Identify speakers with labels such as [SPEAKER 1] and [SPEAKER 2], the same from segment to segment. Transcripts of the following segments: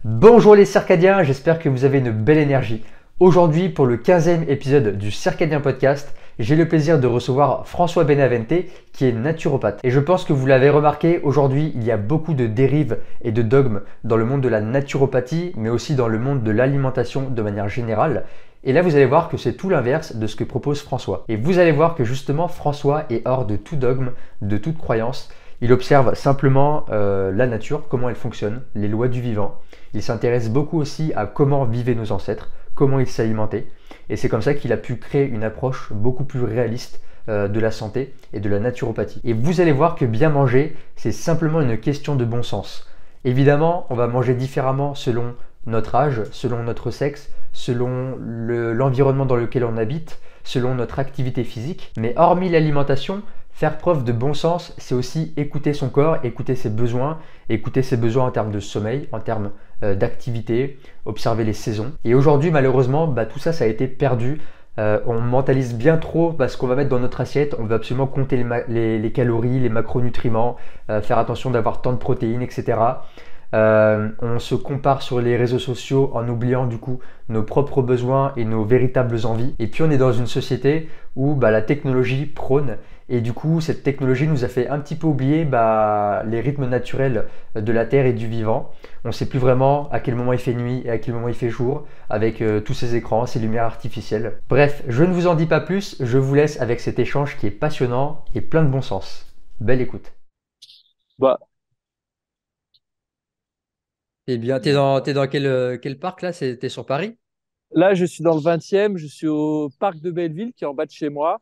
[SPEAKER 1] Bonjour les circadiens, j'espère que vous avez une belle énergie. Aujourd'hui, pour le 15e épisode du Circadien Podcast, j'ai le plaisir de recevoir François Benavente, qui est naturopathe. Et je pense que vous l'avez remarqué, aujourd'hui, il y a beaucoup de dérives et de dogmes dans le monde de la naturopathie, mais aussi dans le monde de l'alimentation de manière générale. Et là, vous allez voir que c'est tout l'inverse de ce que propose François. Et vous allez voir que justement, François est hors de tout dogme, de toute croyance. Il observe simplement la nature, comment elle fonctionne, les lois du vivant. Il s'intéresse beaucoup aussi à comment vivaient nos ancêtres, comment ils s'alimentaient. Et c'est comme ça qu'il a pu créer une approche beaucoup plus réaliste de la santé et de la naturopathie. Et vous allez voir que bien manger, c'est simplement une question de bon sens. Évidemment, on va manger différemment selon notre âge, selon notre sexe, selon l'environnement dans lequel on habite, selon notre activité physique. Mais hormis l'alimentation, faire preuve de bon sens, c'est aussi écouter son corps, écouter ses besoins en termes de sommeil, en termes d'activité, observer les saisons. Et aujourd'hui, malheureusement, tout ça, ça a été perdu. On mentalise bien trop ce qu'on va mettre dans notre assiette. On veut absolument compter les calories, les macronutriments, faire attention d'avoir tant de protéines, etc. On se compare sur les réseaux sociaux en oubliant du coup nos propres besoins et nos véritables envies. Et puis on est dans une société où la technologie prône et du coup cette technologie nous a fait un petit peu oublier les rythmes naturels de la Terre et du vivant. On ne sait plus vraiment à quel moment il fait nuit et à quel moment il fait jour avec tous ces écrans, ces lumières artificielles. Bref, je ne vous en dis pas plus, je vous laisse avec cet échange qui est passionnant et plein de bon sens. Belle écoute.
[SPEAKER 2] Bah,
[SPEAKER 1] Eh bien, t'es dans quel parc là? T'es sur Paris?
[SPEAKER 2] là, je suis dans le 20e, je suis au parc de Belleville qui est en bas de chez moi.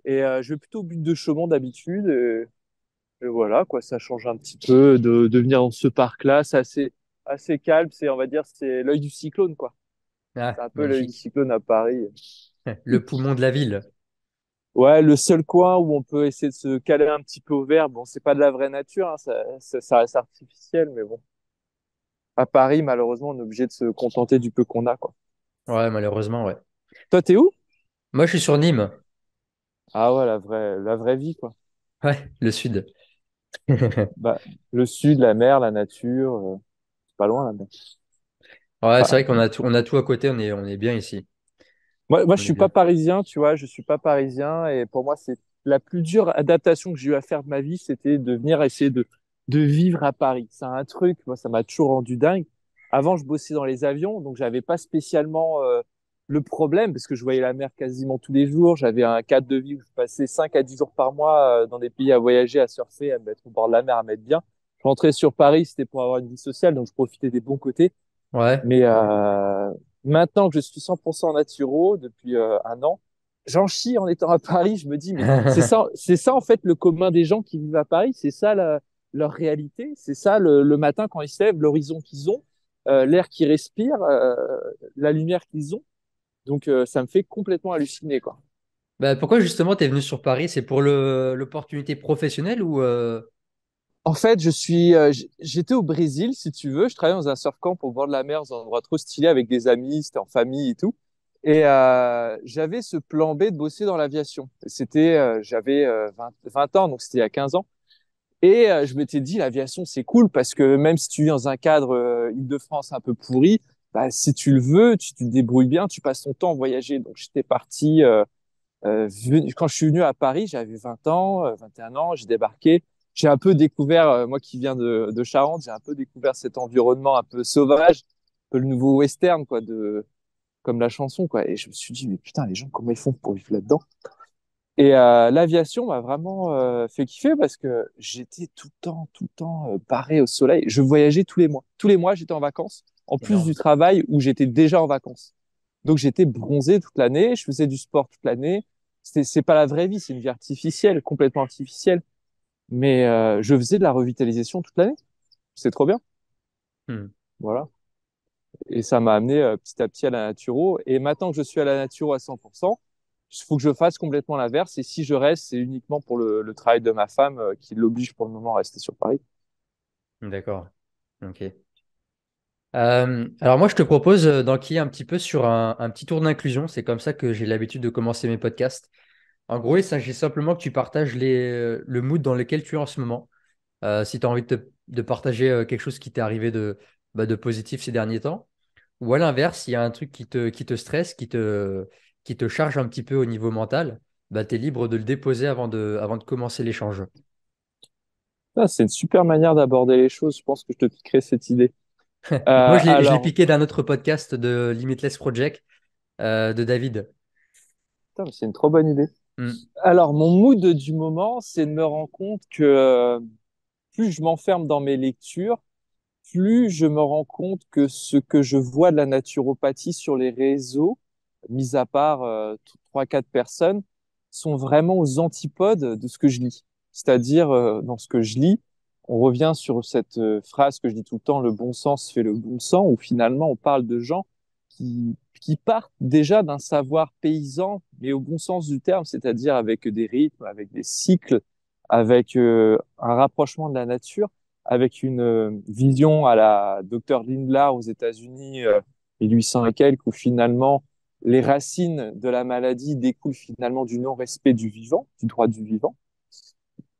[SPEAKER 2] Et je vais plutôt au but de Chaumont d'habitude. Et voilà, quoi, ça change un petit peu de venir dans ce parc-là. C'est assez calme. C'est, on va dire, c'est l'œil du cyclone, quoi. C'est
[SPEAKER 1] Ah,
[SPEAKER 2] un peu l'œil du
[SPEAKER 1] magnifique.
[SPEAKER 2] cyclone à Paris.
[SPEAKER 1] Le poumon de la ville.
[SPEAKER 2] Ouais, le seul coin où on peut essayer de se caler un petit peu au vert, bon, c'est pas de la vraie nature, hein, ça reste artificiel, mais bon. À Paris, malheureusement, on est obligé de se contenter du peu qu'on a, quoi.
[SPEAKER 1] Ouais, malheureusement, ouais.
[SPEAKER 2] Toi, t'es où?
[SPEAKER 1] Moi, je suis sur Nîmes.
[SPEAKER 2] Ah ouais, la vraie vie, quoi.
[SPEAKER 1] Ouais, le sud.
[SPEAKER 2] Bah, le sud, la mer, la nature, c'est pas loin là-bas.
[SPEAKER 1] Ouais, c'est
[SPEAKER 2] Enfin,
[SPEAKER 1] vrai on a tout à côté, on est bien ici.
[SPEAKER 2] moi, je
[SPEAKER 1] On est
[SPEAKER 2] suis pas
[SPEAKER 1] bien.
[SPEAKER 2] parisien, tu vois, je suis pas parisien et pour moi, c'est la plus dure adaptation que j'ai eu à faire de ma vie, c'était de venir essayer de vivre à Paris. C'est un truc, moi, ça m'a toujours rendu dingue. Avant, je bossais dans les avions, donc j'avais pas spécialement le problème parce que je voyais la mer quasiment tous les jours. J'avais un cadre de vie où je passais 5 à 10 jours par mois dans des pays à voyager, à surfer, à me mettre au bord de la mer, à mettre bien. Je rentrais sur Paris, c'était pour avoir une vie sociale, donc je profitais des bons côtés.
[SPEAKER 1] Ouais.
[SPEAKER 2] Mais maintenant que je suis 100% naturo depuis un an, j'en chie en étant à Paris. Je me dis, mais c'est ça en fait le commun des gens qui vivent à Paris. C'est ça leur réalité. C'est ça le matin quand ils se lèvent, l'horizon qu'ils ont, l'air qu'ils respirent, la lumière qu'ils ont. Donc ça me fait complètement halluciner, quoi.
[SPEAKER 1] Pourquoi justement t'es venu sur Paris? C'est pour l'opportunité professionnelle ou
[SPEAKER 2] En fait, j'étais au Brésil, si tu veux. Je travaillais dans un surf camp au bord de la mer, dans un endroit trop stylé avec des amis, c'était en famille et tout. Et j'avais ce plan B de bosser dans l'aviation. J'avais 20 ans, donc c'était il y a 15 ans. Et je m'étais dit, l'aviation, c'est cool parce que même si tu vis dans un cadre Île-de-France un peu pourri, si tu le veux, tu te débrouilles bien, tu passes ton temps à voyager. Donc j'étais parti, quand je suis venu à Paris, j'avais 20 ans, 21 ans, j'ai débarqué. J'ai un peu découvert, moi qui viens de Charente, j'ai un peu découvert cet environnement un peu sauvage, un peu le nouveau western, quoi, comme la chanson, quoi. Et je me suis dit, mais putain, les gens, comment ils font pour vivre là-dedans? Et l'aviation m'a vraiment fait kiffer parce que j'étais tout le temps barré au soleil. Je voyageais tous les mois. Tous les mois, j'étais en vacances, en plus du
[SPEAKER 1] énorme?
[SPEAKER 2] travail où j'étais déjà en vacances. Donc j'étais bronzé toute l'année, je faisais du sport toute l'année. C'est pas la vraie vie, c'est une vie artificielle, complètement artificielle. Mais je faisais de la revitalisation toute l'année. C'est trop bien.
[SPEAKER 1] Hmm.
[SPEAKER 2] Voilà. Et ça m'a amené petit à petit à la naturo. Et maintenant que je suis à la naturo à 100%, il faut que je fasse complètement l'inverse. Et si je reste, c'est uniquement pour le travail de ma femme qui l'oblige pour le moment à rester sur Paris.
[SPEAKER 1] D'accord. Ok. Alors moi, je te propose d'enquiller un petit peu sur un petit tour d'inclusion. C'est comme ça que j'ai l'habitude de commencer mes podcasts. En gros, il s'agit simplement que tu partages le mood dans lequel tu es en ce moment. Si tu as envie de partager quelque chose qui t'est arrivé de positif ces derniers temps? Ou à l'inverse, il y a un truc qui te stresse, qui te charge un petit peu au niveau mental, tu es libre de le déposer avant de commencer l'échange.
[SPEAKER 2] Ah, c'est une super manière d'aborder les choses. Je pense que je te piquerai cette idée.
[SPEAKER 1] Moi, je l'ai
[SPEAKER 2] Alors,
[SPEAKER 1] piqué d'un autre podcast de Limitless Project de David.
[SPEAKER 2] putain, mais c'est une trop bonne idée.
[SPEAKER 1] Hmm.
[SPEAKER 2] Alors, mon mood du moment, c'est de me rendre compte que plus je m'enferme dans mes lectures, plus je me rends compte que ce que je vois de la naturopathie sur les réseaux, mis à part trois, quatre personnes, sont vraiment aux antipodes de ce que je lis. C'est-à-dire, dans ce que je lis, on revient sur cette phrase que je dis tout le temps, le bon sens fait le bon sang, où finalement on parle de gens qui partent déjà d'un savoir paysan, mais au bon sens du terme, c'est-à-dire avec des rythmes, avec des cycles, avec un rapprochement de la nature, avec une vision à la Dr Lindlar aux États-Unis, 1800 et quelques, où finalement les racines de la maladie découlent finalement du non-respect du vivant, du droit du vivant.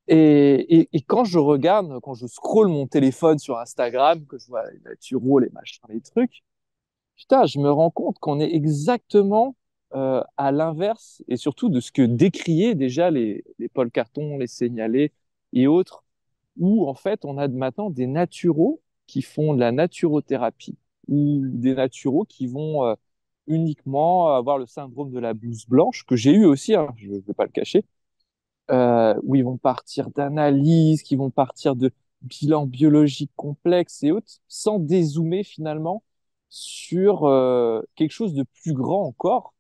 [SPEAKER 2] Et quand je regarde, quand je scrolle mon téléphone sur Instagram, que je vois les naturaux, les machins, les trucs, putain, je me rends compte qu'on est exactement à l'inverse, et surtout de ce que décriaient déjà les Paul Carton, les Signalés et autres, où en fait on a maintenant des naturaux qui font de la naturothérapie, ou des naturaux qui vont uniquement avoir le syndrome de la blouse blanche, que j'ai eu aussi, hein, je ne vais pas le cacher, où ils vont partir d'analyses, qui vont partir de bilans biologiques complexes et autres, sans dézoomer finalement sur quelque chose de plus grand encore,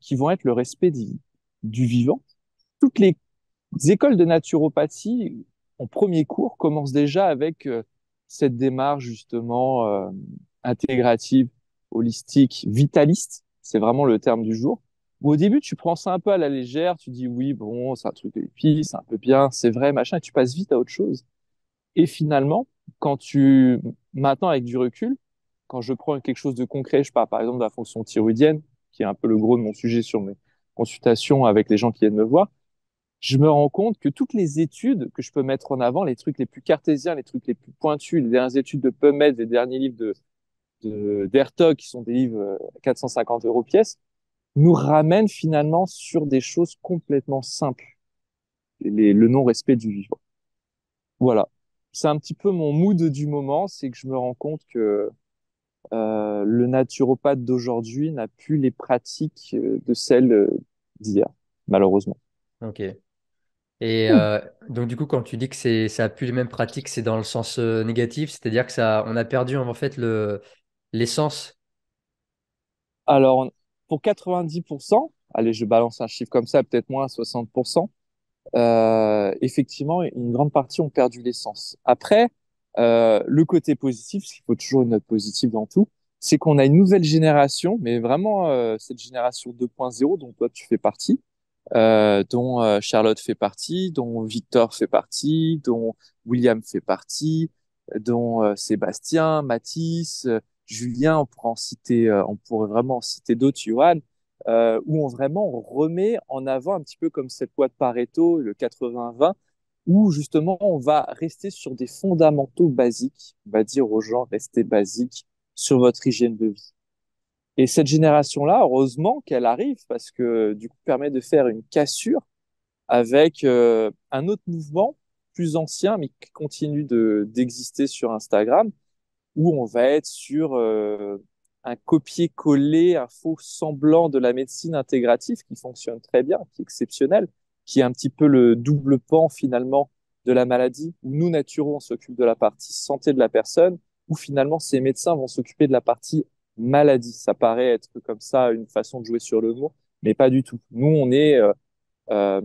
[SPEAKER 2] qui vont être le respect du vivant. Toutes les écoles de naturopathie, en premier cours, commencent déjà avec cette démarche justement intégrative, holistique, vitaliste. C'est vraiment le terme du jour. Où au début, tu prends ça un peu à la légère, tu dis oui, bon, c'est un truc de hippie, c'est un peu bien, c'est vrai, machin, et tu passes vite à autre chose. Et finalement, maintenant avec du recul, quand je prends quelque chose de concret, je parle par exemple de la fonction thyroïdienne, qui est un peu le gros de mon sujet sur mes consultations avec les gens qui viennent me voir, je me rends compte que toutes les études que je peux mettre en avant, les trucs les plus cartésiens, les trucs les plus pointus, les dernières études de PubMed, les derniers livres d'Hertog, qui sont des livres à 450 euros pièce, nous ramènent finalement sur des choses complètement simples, le non-respect du vivant. Voilà. C'est un petit peu mon mood du moment, c'est que je me rends compte que le naturopathe d'aujourd'hui n'a plus les pratiques de celles d'hier, malheureusement.
[SPEAKER 1] Ok. Et donc du coup, quand tu dis que ça a plus les mêmes pratiques, c'est dans le sens négatif, c'est-à-dire que on a perdu en fait l'essence.
[SPEAKER 2] Alors, pour 90%, allez, je balance un chiffre comme ça, peut-être moins, 60%, effectivement, une grande partie ont perdu l'essence. Après, le côté positif, parce qu'il faut toujours une note positive dans tout, c'est qu'on a une nouvelle génération, mais vraiment cette génération 2.0 dont toi tu fais partie, dont Charlotte fait partie, dont Victor fait partie, dont William fait partie, dont Sébastien, Mathis, Julien, on pourrait vraiment en citer d'autres, Johan, où on vraiment on remet en avant un petit peu comme cette loi de Pareto, le 80-20, où justement on va rester sur des fondamentaux basiques, on va dire aux gens, restez basiques sur votre hygiène de vie. Et cette génération-là, heureusement qu'elle arrive parce que du coup permet de faire une cassure avec un autre mouvement plus ancien mais qui continue d'exister sur Instagram où on va être sur un copier-coller, un faux semblant de la médecine intégrative qui fonctionne très bien, qui est exceptionnel, qui est un petit peu le double pan finalement de la maladie, où nous, naturaux, on s'occupe de la partie santé de la personne, où finalement ces médecins vont s'occuper de la partie maladie. Ça paraît être comme ça une façon de jouer sur le mot, mais pas du tout. Nous, on est euh,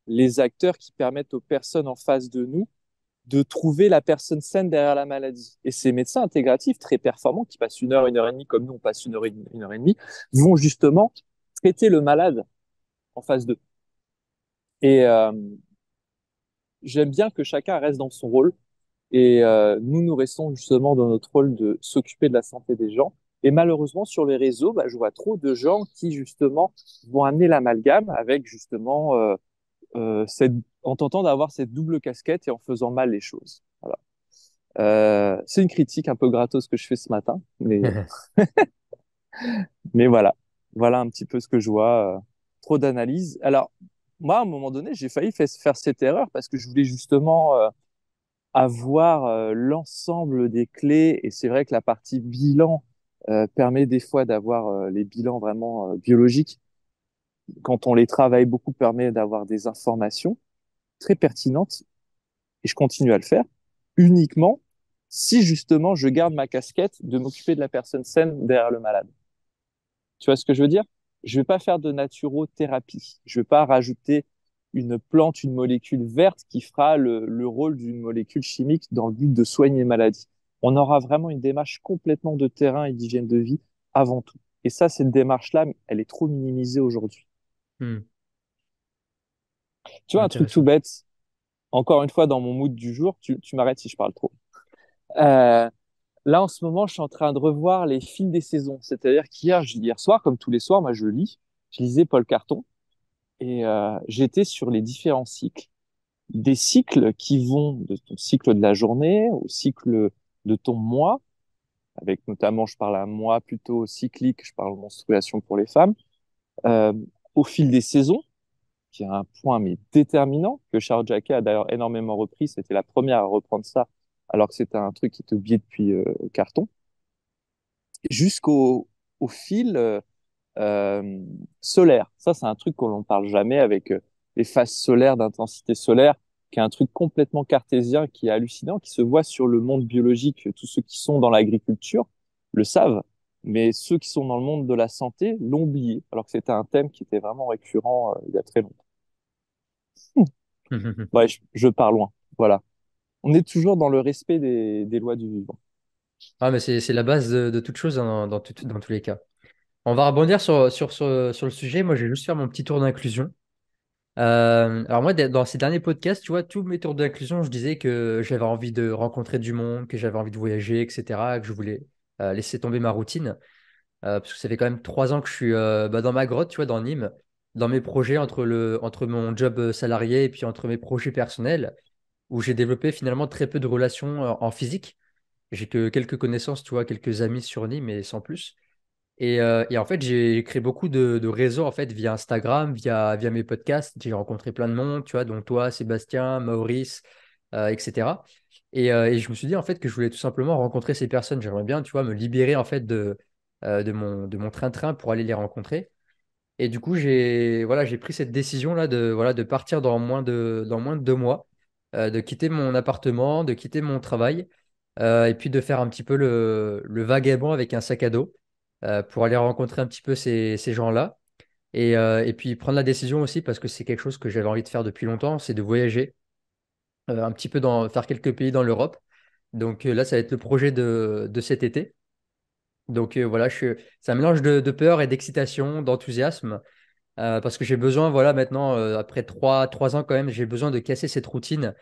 [SPEAKER 2] les acteurs qui permettent aux personnes en face de nous de trouver la personne saine derrière la maladie. Et ces médecins intégratifs très performants, qui passent une heure et demie, comme nous on passe une heure et demie, vont justement traiter le malade en face d'eux. Et j'aime bien que chacun reste dans son rôle. Et nous restons justement dans notre rôle de s'occuper de la santé des gens. Et malheureusement, sur les réseaux, bah, je vois trop de gens qui justement vont amener l'amalgame avec justement en tentant d'avoir cette double casquette et en faisant mal les choses. Voilà. C'est une critique un peu gratos que je fais ce matin, mais voilà. Voilà un petit peu ce que je vois. Trop d'analyse. Alors, moi, à un moment donné, j'ai failli faire cette erreur parce que je voulais justement avoir l'ensemble des clés. Et c'est vrai que la partie bilan permet des fois d'avoir les bilans vraiment biologiques. Quand on les travaille beaucoup, permet d'avoir des informations très pertinentes. Et je continue à le faire uniquement si justement je garde ma casquette de m'occuper de la personne saine derrière le malade. Tu vois ce que je veux dire? Je vais pas faire de naturothérapie. Je vais pas rajouter une plante, une molécule verte qui fera le rôle d'une molécule chimique dans le but de soigner une maladie. On aura vraiment une démarche complètement de terrain et d'hygiène de vie avant tout. Et ça, cette démarche-là, elle est trop minimisée aujourd'hui.
[SPEAKER 1] Hmm,
[SPEAKER 2] Tu vois, un truc tout
[SPEAKER 1] intéressant.
[SPEAKER 2] bête, encore une fois, dans mon mood du jour, tu m'arrêtes si je parle trop. Euh, Là, en ce moment, je suis en train de revoir les fils des saisons. C'est-à-dire hier soir, comme tous les soirs, moi, je lis. Je lisais Paul Carton et j'étais sur les différents cycles. Des cycles qui vont de ton cycle de la journée au cycle de ton mois, avec notamment, je parle à un mois plutôt cyclique, je parle de menstruation pour les femmes, euh, au fil des saisons, qui est un point mais déterminant, que Charles Jacquet a d'ailleurs énormément repris. C'était la première à reprendre ça, alors que c'était un truc qui était oublié depuis Carton, jusqu'au au fil euh, solaire. Ça, c'est un truc qu'on n'en parle jamais avec les phases solaires d'intensité solaire, qui est un truc complètement cartésien, qui est hallucinant, qui se voit sur le monde biologique. Tous ceux qui sont dans l'agriculture le savent, mais ceux qui sont dans le monde de la santé l'ont oublié, alors que c'était un thème qui était vraiment récurrent il y a très longtemps. Ouais, je pars loin. Voilà. On est toujours dans le respect des lois du vivant.
[SPEAKER 1] Ah, mais c'est la base de toute chose dans tous les cas. On va rebondir sur le sujet. Moi, je vais juste faire mon petit tour d'inclusion. Alors moi, dans ces derniers podcasts, tu vois, tous mes tours d'inclusion, je disais que j'avais envie de rencontrer du monde, que j'avais envie de voyager, etc., que je voulais laisser tomber ma routine. Parce que ça fait quand même 3 ans que je suis dans ma grotte, tu vois, dans Nîmes, dans mes projets entre mon job salarié et puis entre mes projets personnels, où j'ai développé finalement très peu de relations en physique. J'ai que quelques connaissances, tu vois, quelques amis sur Nîmes, mais sans plus. Et en fait, j'ai créé beaucoup de réseaux en fait via Instagram, via mes podcasts. J'ai rencontré plein de monde, tu vois, dont toi, Sébastien, Maurice, etc. Et je me suis dit en fait que je voulais tout simplement rencontrer ces personnes. J'aimerais bien, tu vois, me libérer en fait de mon train-train pour aller les rencontrer. Et du coup, j'ai pris cette décision-là de partir dans moins de 2 mois, de quitter mon appartement, de quitter mon travail, et puis de faire un petit peu le vagabond avec un sac à dos pour aller rencontrer un petit peu ces gens-là. Et puis prendre la décision aussi, parce que c'est quelque chose que j'avais envie de faire depuis longtemps, c'est de voyager un petit peu faire quelques pays dans l'Europe. Donc là, ça va être le projet de cet été. Donc voilà, c'est un mélange de peur et d'excitation, d'enthousiasme. Parce que j'ai besoin, voilà, maintenant, après 3 ans quand même, j'ai besoin de casser cette routine.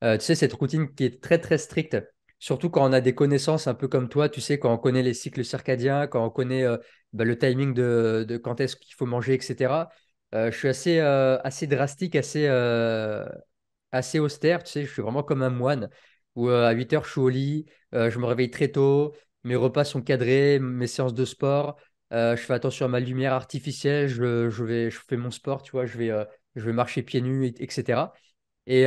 [SPEAKER 1] Tu sais, cette routine qui est très, très stricte, surtout quand on a des connaissances un peu comme toi, tu sais, quand on connaît les cycles circadiens, quand on connaît le timing de quand est-ce qu'il faut manger, etc. Je suis assez drastique, assez austère, tu sais, je suis vraiment comme un moine, où à 8 heures, je suis au lit, je me réveille très tôt, mes repas sont cadrés, mes séances de sport, je fais attention à ma lumière artificielle, je fais mon sport, tu vois, je vais marcher pieds nus, etc. Et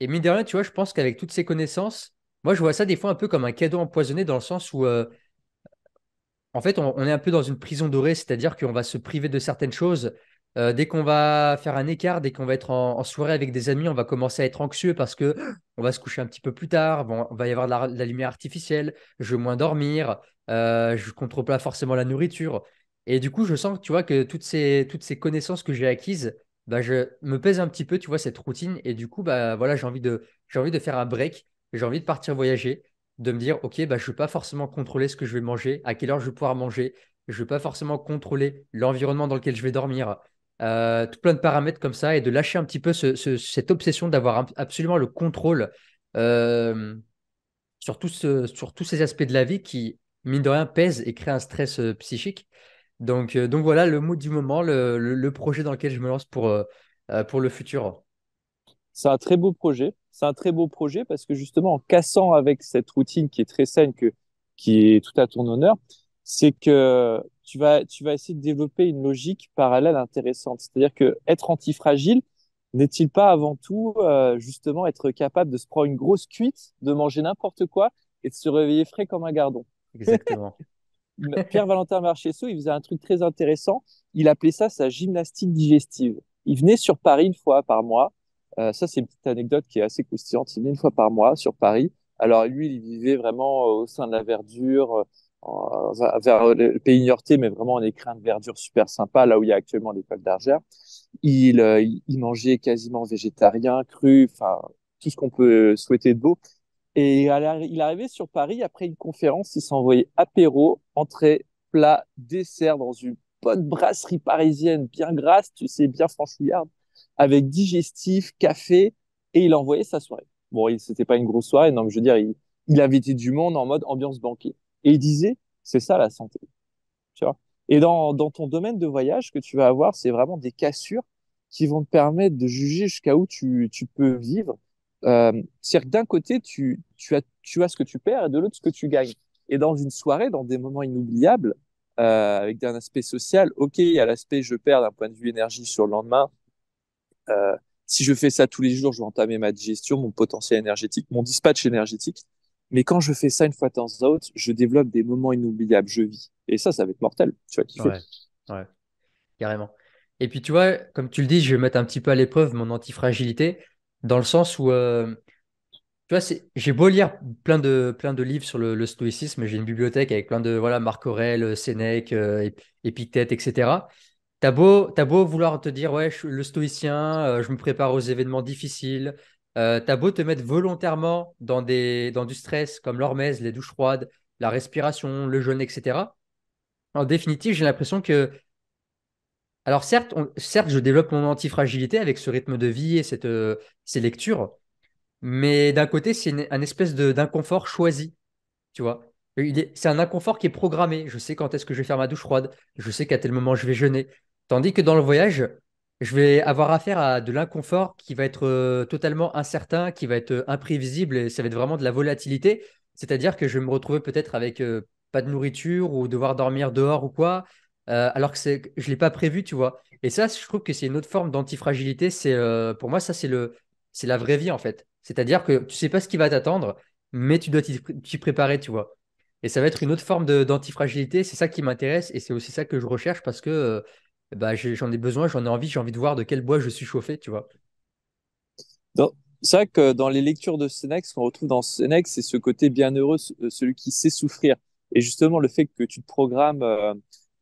[SPEAKER 1] mine de rien, tu vois, je pense qu'avec toutes ces connaissances, moi, je vois ça des fois un peu comme un cadeau empoisonné dans le sens où en fait, on est un peu dans une prison dorée, c'est-à-dire qu'on va se priver de certaines choses. Dès qu'on va faire un écart, dès qu'on va être en soirée avec des amis, on va commencer à être anxieux parce que on va se coucher un petit peu plus tard. Bon, on va y avoir de la lumière artificielle, je vais moins dormir, je ne contrôle pas forcément la nourriture. Et du coup, je sens, tu vois, que toutes ces connaissances que j'ai acquises, bah, je me pèse un petit peu, tu vois, cette routine. Et du coup, bah, voilà, j'ai envie de faire un break, j'ai envie de partir voyager, de me dire, OK, bah, je ne vais pas forcément contrôler ce que je vais manger, à quelle heure je vais pouvoir manger, je ne vais pas forcément contrôler l'environnement dans lequel je vais dormir, tout plein de paramètres comme ça, et de lâcher un petit peu cette obsession d'avoir absolument le contrôle euh, sur tous ces aspects de la vie qui, mine de rien, pèsent et créent un stress psychique. Donc voilà le mood du moment, le projet dans lequel je me lance pour le futur.
[SPEAKER 2] C'est un très beau projet. c'est un très beau projet parce que justement, en cassant avec cette routine qui est très saine, qui est tout à ton honneur, c'est que tu vas essayer de développer une logique parallèle intéressante. C'est-à-dire que être antifragile, n'est-il pas avant tout justement être capable de se prendre une grosse cuite, de manger n'importe quoi et de se réveiller frais comme un gardon?
[SPEAKER 1] Exactement.
[SPEAKER 2] Pierre-Valentin Marchessault, il faisait un truc très intéressant. Il appelait ça sa gymnastique digestive. Il venait sur Paris une fois par mois. Ça, c'est une petite anecdote qui est assez croustillante. Il venait une fois par mois sur Paris. Alors lui, il vivait vraiment au sein de la verdure, vers le pays niortais, mais vraiment en écrin de verdure super sympa, là où il y a actuellement l'école d'Argère. Il mangeait quasiment végétarien, cru, enfin tout ce qu'on peut souhaiter de beau. Et il arrivait sur Paris après une conférence, il s'envoyait apéro, entrée, plat, dessert dans une bonne brasserie parisienne bien grasse, tu sais, bien franchouillarde, avec digestif, café, et il envoyait sa soirée. Bon, c'était pas une grosse soirée, non, mais je veux dire, il invitait du monde en mode ambiance banquet. Et il disait, c'est ça la santé, tu vois. Et dans ton domaine de voyage, ce que tu vas avoir, c'est vraiment des cassures qui vont te permettre de juger jusqu'à où tu peux vivre. C'est-à-dire que d'un côté, tu as ce que tu perds et de l'autre, ce que tu gagnes. Et dans une soirée, dans des moments inoubliables, avec un aspect social, ok, il y a l'aspect je perds d'un point de vue énergie sur le lendemain. Euh, si je fais ça tous les jours, je vais entamer ma digestion, mon potentiel énergétique, mon dispatch énergétique. Mais quand je fais ça une fois de temps en temps, je développe des moments inoubliables, je vis. Et ça va être mortel. Tu vas kiffer.
[SPEAKER 1] Ouais, ouais, carrément. Et puis, tu vois, comme tu le dis, je vais mettre un petit peu à l'épreuve mon antifragilité, dans le sens où, tu vois, j'ai beau lire plein de livres sur le stoïcisme, j'ai une bibliothèque avec plein de, voilà, Marc Aurèle, Sénèque, Épictète, etc. T'as beau vouloir te dire, ouais, je suis le stoïcien, je me prépare aux événements difficiles. T'as beau te mettre volontairement dans du stress, comme l'hormèse, les douches froides, la respiration, le jeûne, etc. En définitive, j'ai l'impression que, alors certes, je développe mon antifragilité avec ce rythme de vie et ces lectures, mais d'un côté, c'est un espèce d'inconfort choisi, tu vois. C'est un inconfort qui est programmé. Je sais quand est-ce que je vais faire ma douche froide. Je sais qu'à tel moment je vais jeûner. Tandis que dans le voyage, je vais avoir affaire à de l'inconfort qui va être totalement incertain, qui va être imprévisible et ça va être vraiment de la volatilité. C'est-à-dire que je vais me retrouver peut-être avec pas de nourriture ou devoir dormir dehors ou quoi, alors que je ne l'ai pas prévu, tu vois. Et ça, je trouve que c'est une autre forme d'antifragilité. Pour moi, ça, c'est la vraie vie en fait. C'est-à-dire que tu sais pas ce qui va t'attendre, mais tu dois t'y préparer, tu vois. Et ça va être une autre forme d'antifragilité. C'est ça qui m'intéresse et c'est aussi ça que je recherche parce que bah, j'en ai besoin, j'en ai envie, j'ai envie de voir de quel bois je suis chauffé, tu vois.
[SPEAKER 2] Dans- C'est vrai que dans les lectures de Sénèque, ce qu'on retrouve dans Sénèque, c'est ce côté bienheureux, celui qui sait souffrir. Et justement, le fait que tu te programmes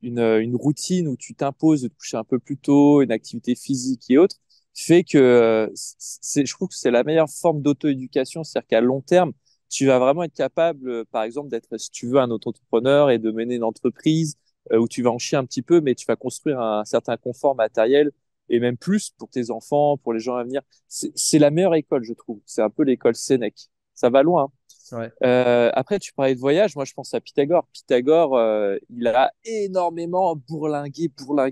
[SPEAKER 2] une routine où tu t'imposes de te coucher un peu plus tôt, une activité physique et autres, fait que je trouve que c'est la meilleure forme d'auto-éducation. C'est-à-dire qu'à long terme, tu vas vraiment être capable, par exemple, d'être, si tu veux, un auto-entrepreneur et de mener une entreprise où tu vas en chier un petit peu, mais tu vas construire un certain confort matériel et même plus pour tes enfants, pour les gens à venir. C'est la meilleure école, je trouve. C'est un peu l'école Sénèque. Ça va loin, hein.
[SPEAKER 1] Ouais.
[SPEAKER 2] Après, tu parlais de voyage. Moi, je pense à Pythagore. Pythagore, il a énormément bourlingué.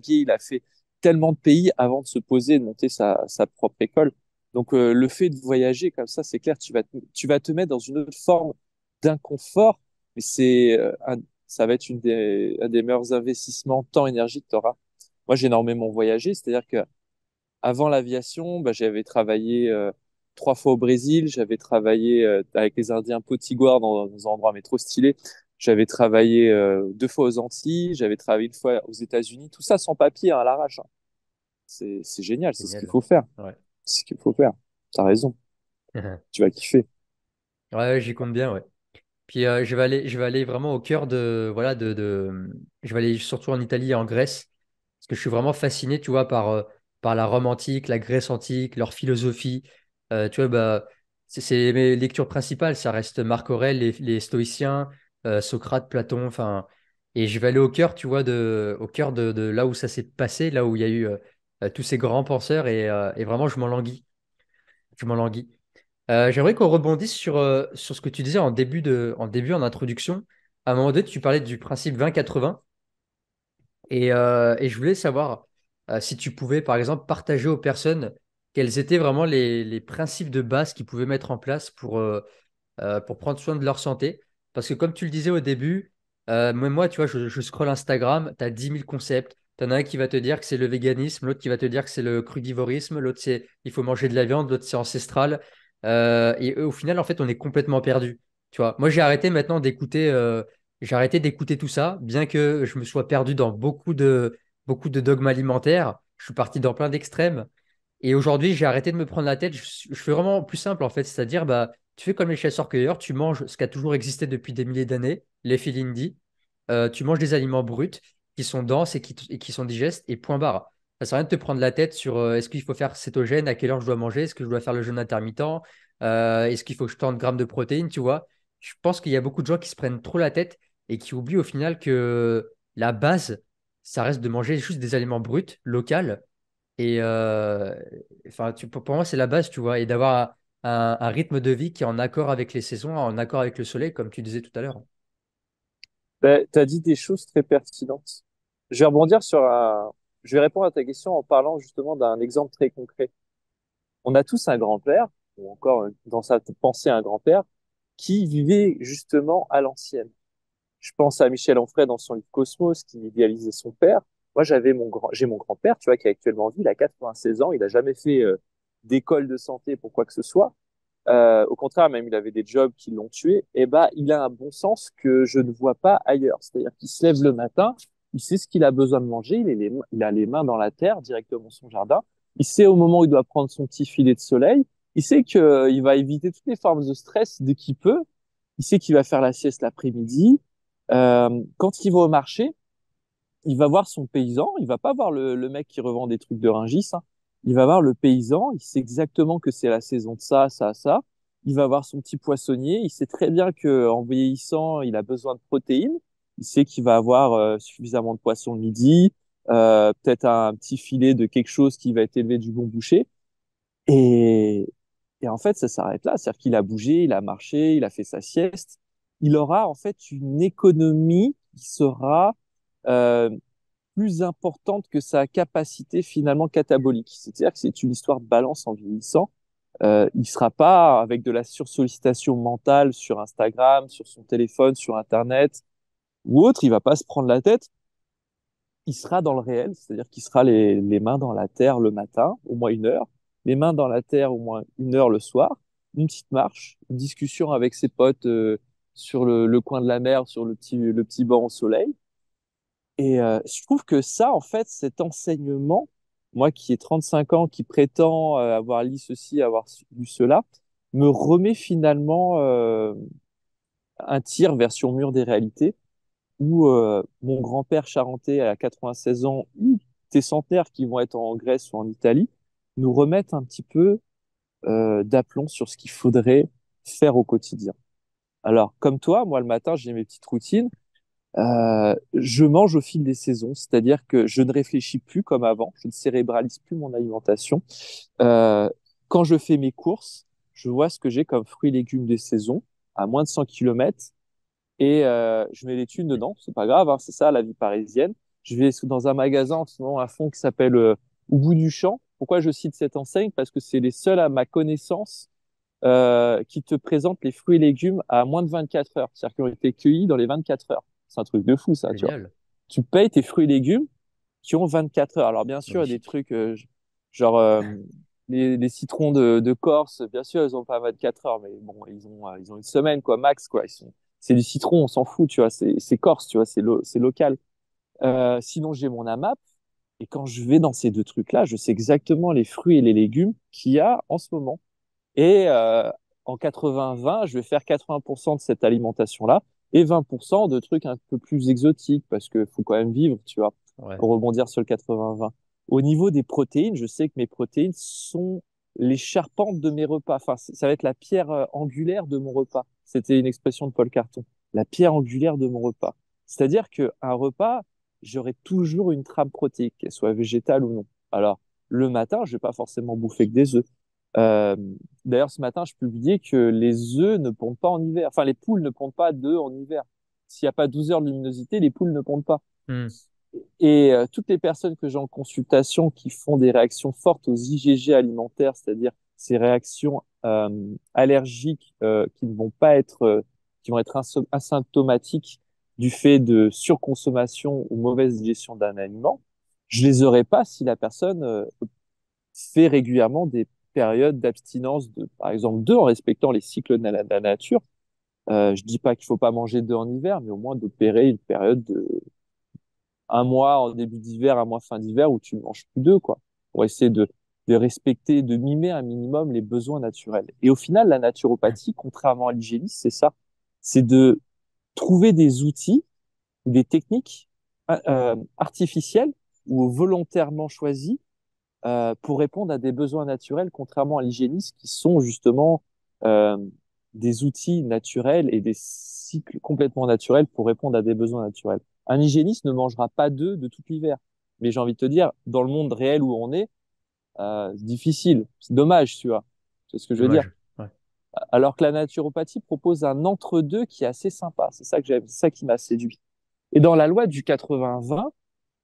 [SPEAKER 2] Il a fait tellement de pays avant de se poser et de monter sa propre école. Donc, le fait de voyager comme ça, c'est clair, tu vas te mettre dans une autre forme d'inconfort, mais ça va être un des meilleurs investissements temps, énergie que tu auras. Moi, j'ai énormément voyagé, c'est-à-dire que avant l'aviation, bah, j'avais travaillé 3 fois au Brésil, j'avais travaillé avec les Indiens Potiguar dans un endroit mais trop stylé. J'avais travaillé 2 fois aux Antilles, j'avais travaillé une fois aux États-Unis, tout ça sans papier, hein, à l'arrache, hein. C'est génial, c'est ce qu'il
[SPEAKER 1] Génial.
[SPEAKER 2] faut faire.
[SPEAKER 1] Ouais.
[SPEAKER 2] C'est ce qu'il faut faire. T'as raison, tu vas kiffer.
[SPEAKER 1] Ouais, j'y compte bien, ouais. Puis je vais aller vraiment au cœur voilà, je vais aller surtout en Italie et en Grèce, parce que je suis vraiment fasciné, tu vois, par la Rome antique, la Grèce antique, leur philosophie. Tu vois, bah, c'est mes lectures principales, ça reste Marc Aurèle, les stoïciens, Socrate, Platon, enfin, et je vais aller au cœur, tu vois, au cœur de là où ça s'est passé, là où il y a eu tous ces grands penseurs, et vraiment, je m'en languis. Je m'en languis. J'aimerais qu'on rebondisse sur ce que tu disais en introduction. À un moment donné, tu parlais du principe 20-80 et je voulais savoir si tu pouvais, par exemple, partager aux personnes quels étaient vraiment les principes de base qu'ils pouvaient mettre en place pour prendre soin de leur santé. Parce que comme tu le disais au début, même moi, tu vois, je scrolle Instagram, tu as 10 000 concepts. Tu en as un qui va te dire que c'est le véganisme, l'autre qui va te dire que c'est le crudivorisme, l'autre c'est il faut manger de la viande, l'autre c'est ancestral. Et au final, en fait, on est complètement perdu. Tu vois, moi, j'ai arrêté d'écouter tout ça, bien que je me sois perdu dans beaucoup de dogmes alimentaires. Je suis parti dans plein d'extrêmes. Et aujourd'hui, j'ai arrêté de me prendre la tête. Je fais vraiment plus simple, en fait. C'est-à-dire, bah, tu fais comme les chasseurs-cueilleurs, tu manges ce qui a toujours existé depuis des milliers d'années, les filindis. Tu manges des aliments bruts qui sont denses et qui sont digestes, et point barre. Ça sert à rien de te prendre la tête sur est-ce qu'il faut faire cétogène, à quelle heure je dois manger, est-ce que je dois faire le jeûne intermittent, est-ce qu'il faut que je tente grammes de protéines, tu vois. Je pense qu'il y a beaucoup de gens qui se prennent trop la tête et qui oublient au final que la base, ça reste de manger juste des aliments bruts, locaux. Et enfin, pour moi, c'est la base, tu vois, et d'avoir un rythme de vie qui est en accord avec les saisons, en accord avec le soleil, comme tu disais tout à l'heure.
[SPEAKER 2] Ben, tu as dit des choses très pertinentes. Je vais rebondir je vais répondre à ta question en parlant justement d'un exemple très concret. On a tous un grand-père, ou encore dans sa pensée un grand-père, qui vivait justement à l'ancienne. Je pense à Michel Onfray dans son livre Cosmos, qui idéalisait son père. Moi, j'ai mon grand-père, tu vois, qui est actuellement en vie, il a 96 ans, il a jamais fait d'école de santé pour quoi que ce soit. Au contraire, même il avait des jobs qui l'ont tué. Et ben, il a un bon sens que je ne vois pas ailleurs. C'est-à-dire qu'il se lève le matin, il sait ce qu'il a besoin de manger, il a les mains dans la terre, directement son jardin. Il sait au moment où il doit prendre son petit filet de soleil. Il sait qu'il va éviter toutes les formes de stress dès qu'il peut. Il sait qu'il va faire la sieste l'après-midi. Quand il va au marché, il va voir son paysan, il va pas voir le mec qui revend des trucs de Rungis, hein. Il va voir le paysan, il sait exactement que c'est la saison de ça, ça, ça. Il va voir son petit poissonnier, il sait très bien que en vieillissant, il a besoin de protéines. Il sait qu'il va avoir suffisamment de poisson le midi, peut-être un petit filet de quelque chose qui va être élevé du bon boucher. Et, et en fait, ça s'arrête là. C'est-à-dire qu'il a bougé, il a marché, il a fait sa sieste. Il aura en fait une économie qui sera euh, plus importante que sa capacité finalement catabolique. C'est-à-dire que c'est une histoire de balance en vieillissant. Il sera pas avec de la sursollicitation mentale sur Instagram, sur son téléphone, sur Internet ou autre. Il va pas se prendre la tête. Il sera dans le réel, c'est-à-dire qu'il sera les mains dans la terre le matin, au moins 1 heure, les mains dans la terre au moins 1 heure le soir, une petite marche, une discussion avec ses potes sur le coin de la mer, sur le petit banc au soleil. Et je trouve que ça, en fait, cet enseignement, moi qui ai 35 ans, qui prétend avoir lu ceci, avoir lu cela, me remet finalement un tir vers sur mur des réalités où mon grand-père charentais à 96 ans ou des centenaires qui vont être en Grèce ou en Italie nous remettent un petit peu d'aplomb sur ce qu'il faudrait faire au quotidien. Alors, comme toi, moi le matin, j'ai mes petites routines. Je mange au fil des saisons, c'est-à-dire que je ne réfléchis plus comme avant, je ne cérébralise plus mon alimentation. Euh, Quand je fais mes courses, je vois ce que j'ai comme fruits et légumes des saisons à moins de 100 kilomètres et je mets les thunes dedans. C'est pas grave, hein, c'est ça la vie parisienne. Je vais dans un magasin en ce moment à fond qui s'appelle Au bout du champ. Pourquoi je cite cette enseigne? Parce que c'est les seuls à ma connaissance qui te présentent les fruits et légumes à moins de 24 heures, c'est-à-dire qui ont été cueillis dans les 24 heures. C'est un truc de fou, ça, tu vois.
[SPEAKER 1] Génial,
[SPEAKER 2] Tu payes tes fruits et légumes qui ont 24 heures. Alors, bien sûr, il y a des
[SPEAKER 1] magnifique.
[SPEAKER 2] trucs genre les citrons de Corse, bien sûr, ils ont pas 24 heures, mais bon, ils ont une semaine, quoi, max, quoi. C'est du citron, on s'en fout, tu vois. C'est Corse, tu vois, c'est local. Sinon, j'ai mon AMAP. Et quand je vais dans ces deux trucs-là, je sais exactement les fruits et les légumes qu'il y a en ce moment. Et en 80-20, je vais faire 80% de cette alimentation-là et 20% de trucs un peu plus exotiques parce qu'il faut quand même vivre, tu vois,
[SPEAKER 1] Ouais.
[SPEAKER 2] pour rebondir sur le 80-20. Au niveau des protéines, je sais que mes protéines sont les charpentes de mes repas. Enfin, ça va être la pierre angulaire de mon repas. C'était une expression de Paul Carton. La pierre angulaire de mon repas. C'est-à-dire qu'un repas, j'aurai toujours une trame protéique, qu'elle soit végétale ou non. Alors, le matin, je vais pas forcément bouffer que des œufs. Euh, D'ailleurs, ce matin, je publiais que les œufs ne pondent pas en hiver. Enfin, les poules ne pondent pas d'œufs en hiver. S'il n'y a pas 12 heures de luminosité, les poules ne pondent pas.
[SPEAKER 1] Hmm.
[SPEAKER 2] Et toutes les personnes que j'ai en consultation qui font des réactions fortes aux IgG alimentaires, c'est-à-dire ces réactions allergiques qui ne vont pas être, qui vont être asymptomatiques du fait de surconsommation ou mauvaise digestion d'un aliment, je les aurais pas si la personne fait régulièrement des périodes d'abstinence de, par exemple, d'œufs en respectant les cycles de la nature. Je dis pas qu'il faut pas manger d'œufs en hiver, mais au moins d'opérer une période de un mois en début d'hiver, un mois fin d'hiver où tu ne manges plus d'œufs, quoi, pour essayer de respecter, de mimer un minimum les besoins naturels. Et au final, la naturopathie, contrairement à l'hygiénisme, c'est ça. C'est de trouver des outils ou des techniques artificielles ou volontairement choisies pour répondre à des besoins naturels, contrairement à l'hygiénisme, qui sont justement euh, des outils naturels et des cycles complètement naturels pour répondre à des besoins naturels. Un hygiéniste ne mangera pas d'œufs de tout l'hiver. Mais j'ai envie de te dire, dans le monde réel où on est, c'est difficile. C'est dommage, tu vois. C'est ce que je veux dire.
[SPEAKER 1] Dommage. Ouais.
[SPEAKER 2] Alors que la naturopathie propose un entre-deux qui est assez sympa. C'est ça que j'aime, c'est ça qui m'a séduit. Et dans la loi du 80-20,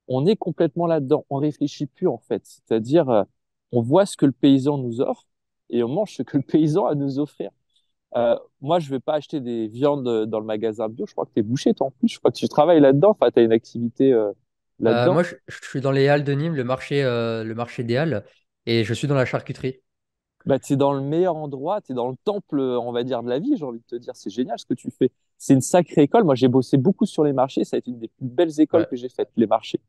[SPEAKER 2] on est complètement là-dedans. On réfléchit plus en fait. C'est-à-dire, on voit ce que le paysan nous offre et on mange ce que le paysan a à nous offrir. Moi, je vais pas acheter des viandes dans le magasin bio. Je crois que tu es boucher, toi en plus. Je crois que tu travailles là-dedans. Enfin, tu as une activité là-dedans.
[SPEAKER 1] Moi, je suis dans les Halles de Nîmes, le marché des Halles, et je suis dans la charcuterie.
[SPEAKER 2] Bah, tu es dans le meilleur endroit. Tu es dans le temple, on va dire, de la vie. J'ai envie de te dire, c'est génial ce que tu fais. C'est une sacrée école. Moi, j'ai bossé beaucoup sur les marchés. Ça a été une des plus belles écoles
[SPEAKER 1] Ouais.
[SPEAKER 2] que j'ai faites, les marchés.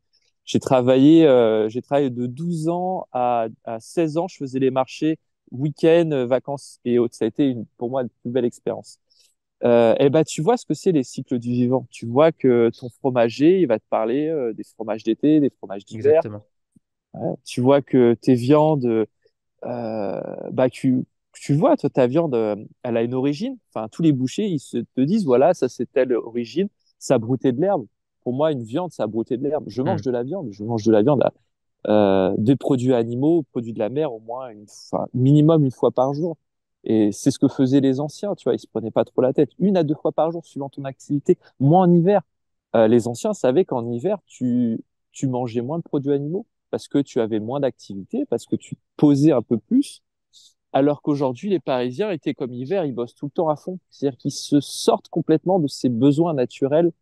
[SPEAKER 2] J'ai travaillé de 12 ans à 16 ans. Je faisais les marchés, week-ends, vacances et autres. Ça a été pour moi une plus belle expérience. Et ben, tu vois ce que c'est les cycles du vivant. Tu vois que ton fromager, il va te parler des fromages d'été, des fromages d'hiver.
[SPEAKER 1] Exactement.
[SPEAKER 2] Ouais. Tu vois que tes viandes, bah, tu vois, toi, ta viande, elle a une origine. Enfin, tous les bouchers, te disent, voilà, ça c'est telle origine, ça a brouté de l'herbe. Pour moi, une viande, ça a brouté de l'herbe. Je mange
[SPEAKER 1] Hmm.
[SPEAKER 2] de la viande, je mange de la viande, des produits animaux, produits de la mer, au moins minimum une fois par jour. Et c'est ce que faisaient les anciens, tu vois, ils se prenaient pas trop la tête. Une à deux fois par jour, suivant ton activité, moins en hiver. Les anciens savaient qu'en hiver, tu mangeais moins de produits animaux parce que tu avais moins d'activité, parce que tu te posais un peu plus. Alors qu'aujourd'hui, les Parisiens étaient comme hiver, ils bossent tout le temps à fond. C'est-à-dire qu'ils se sortent complètement de ces besoins naturels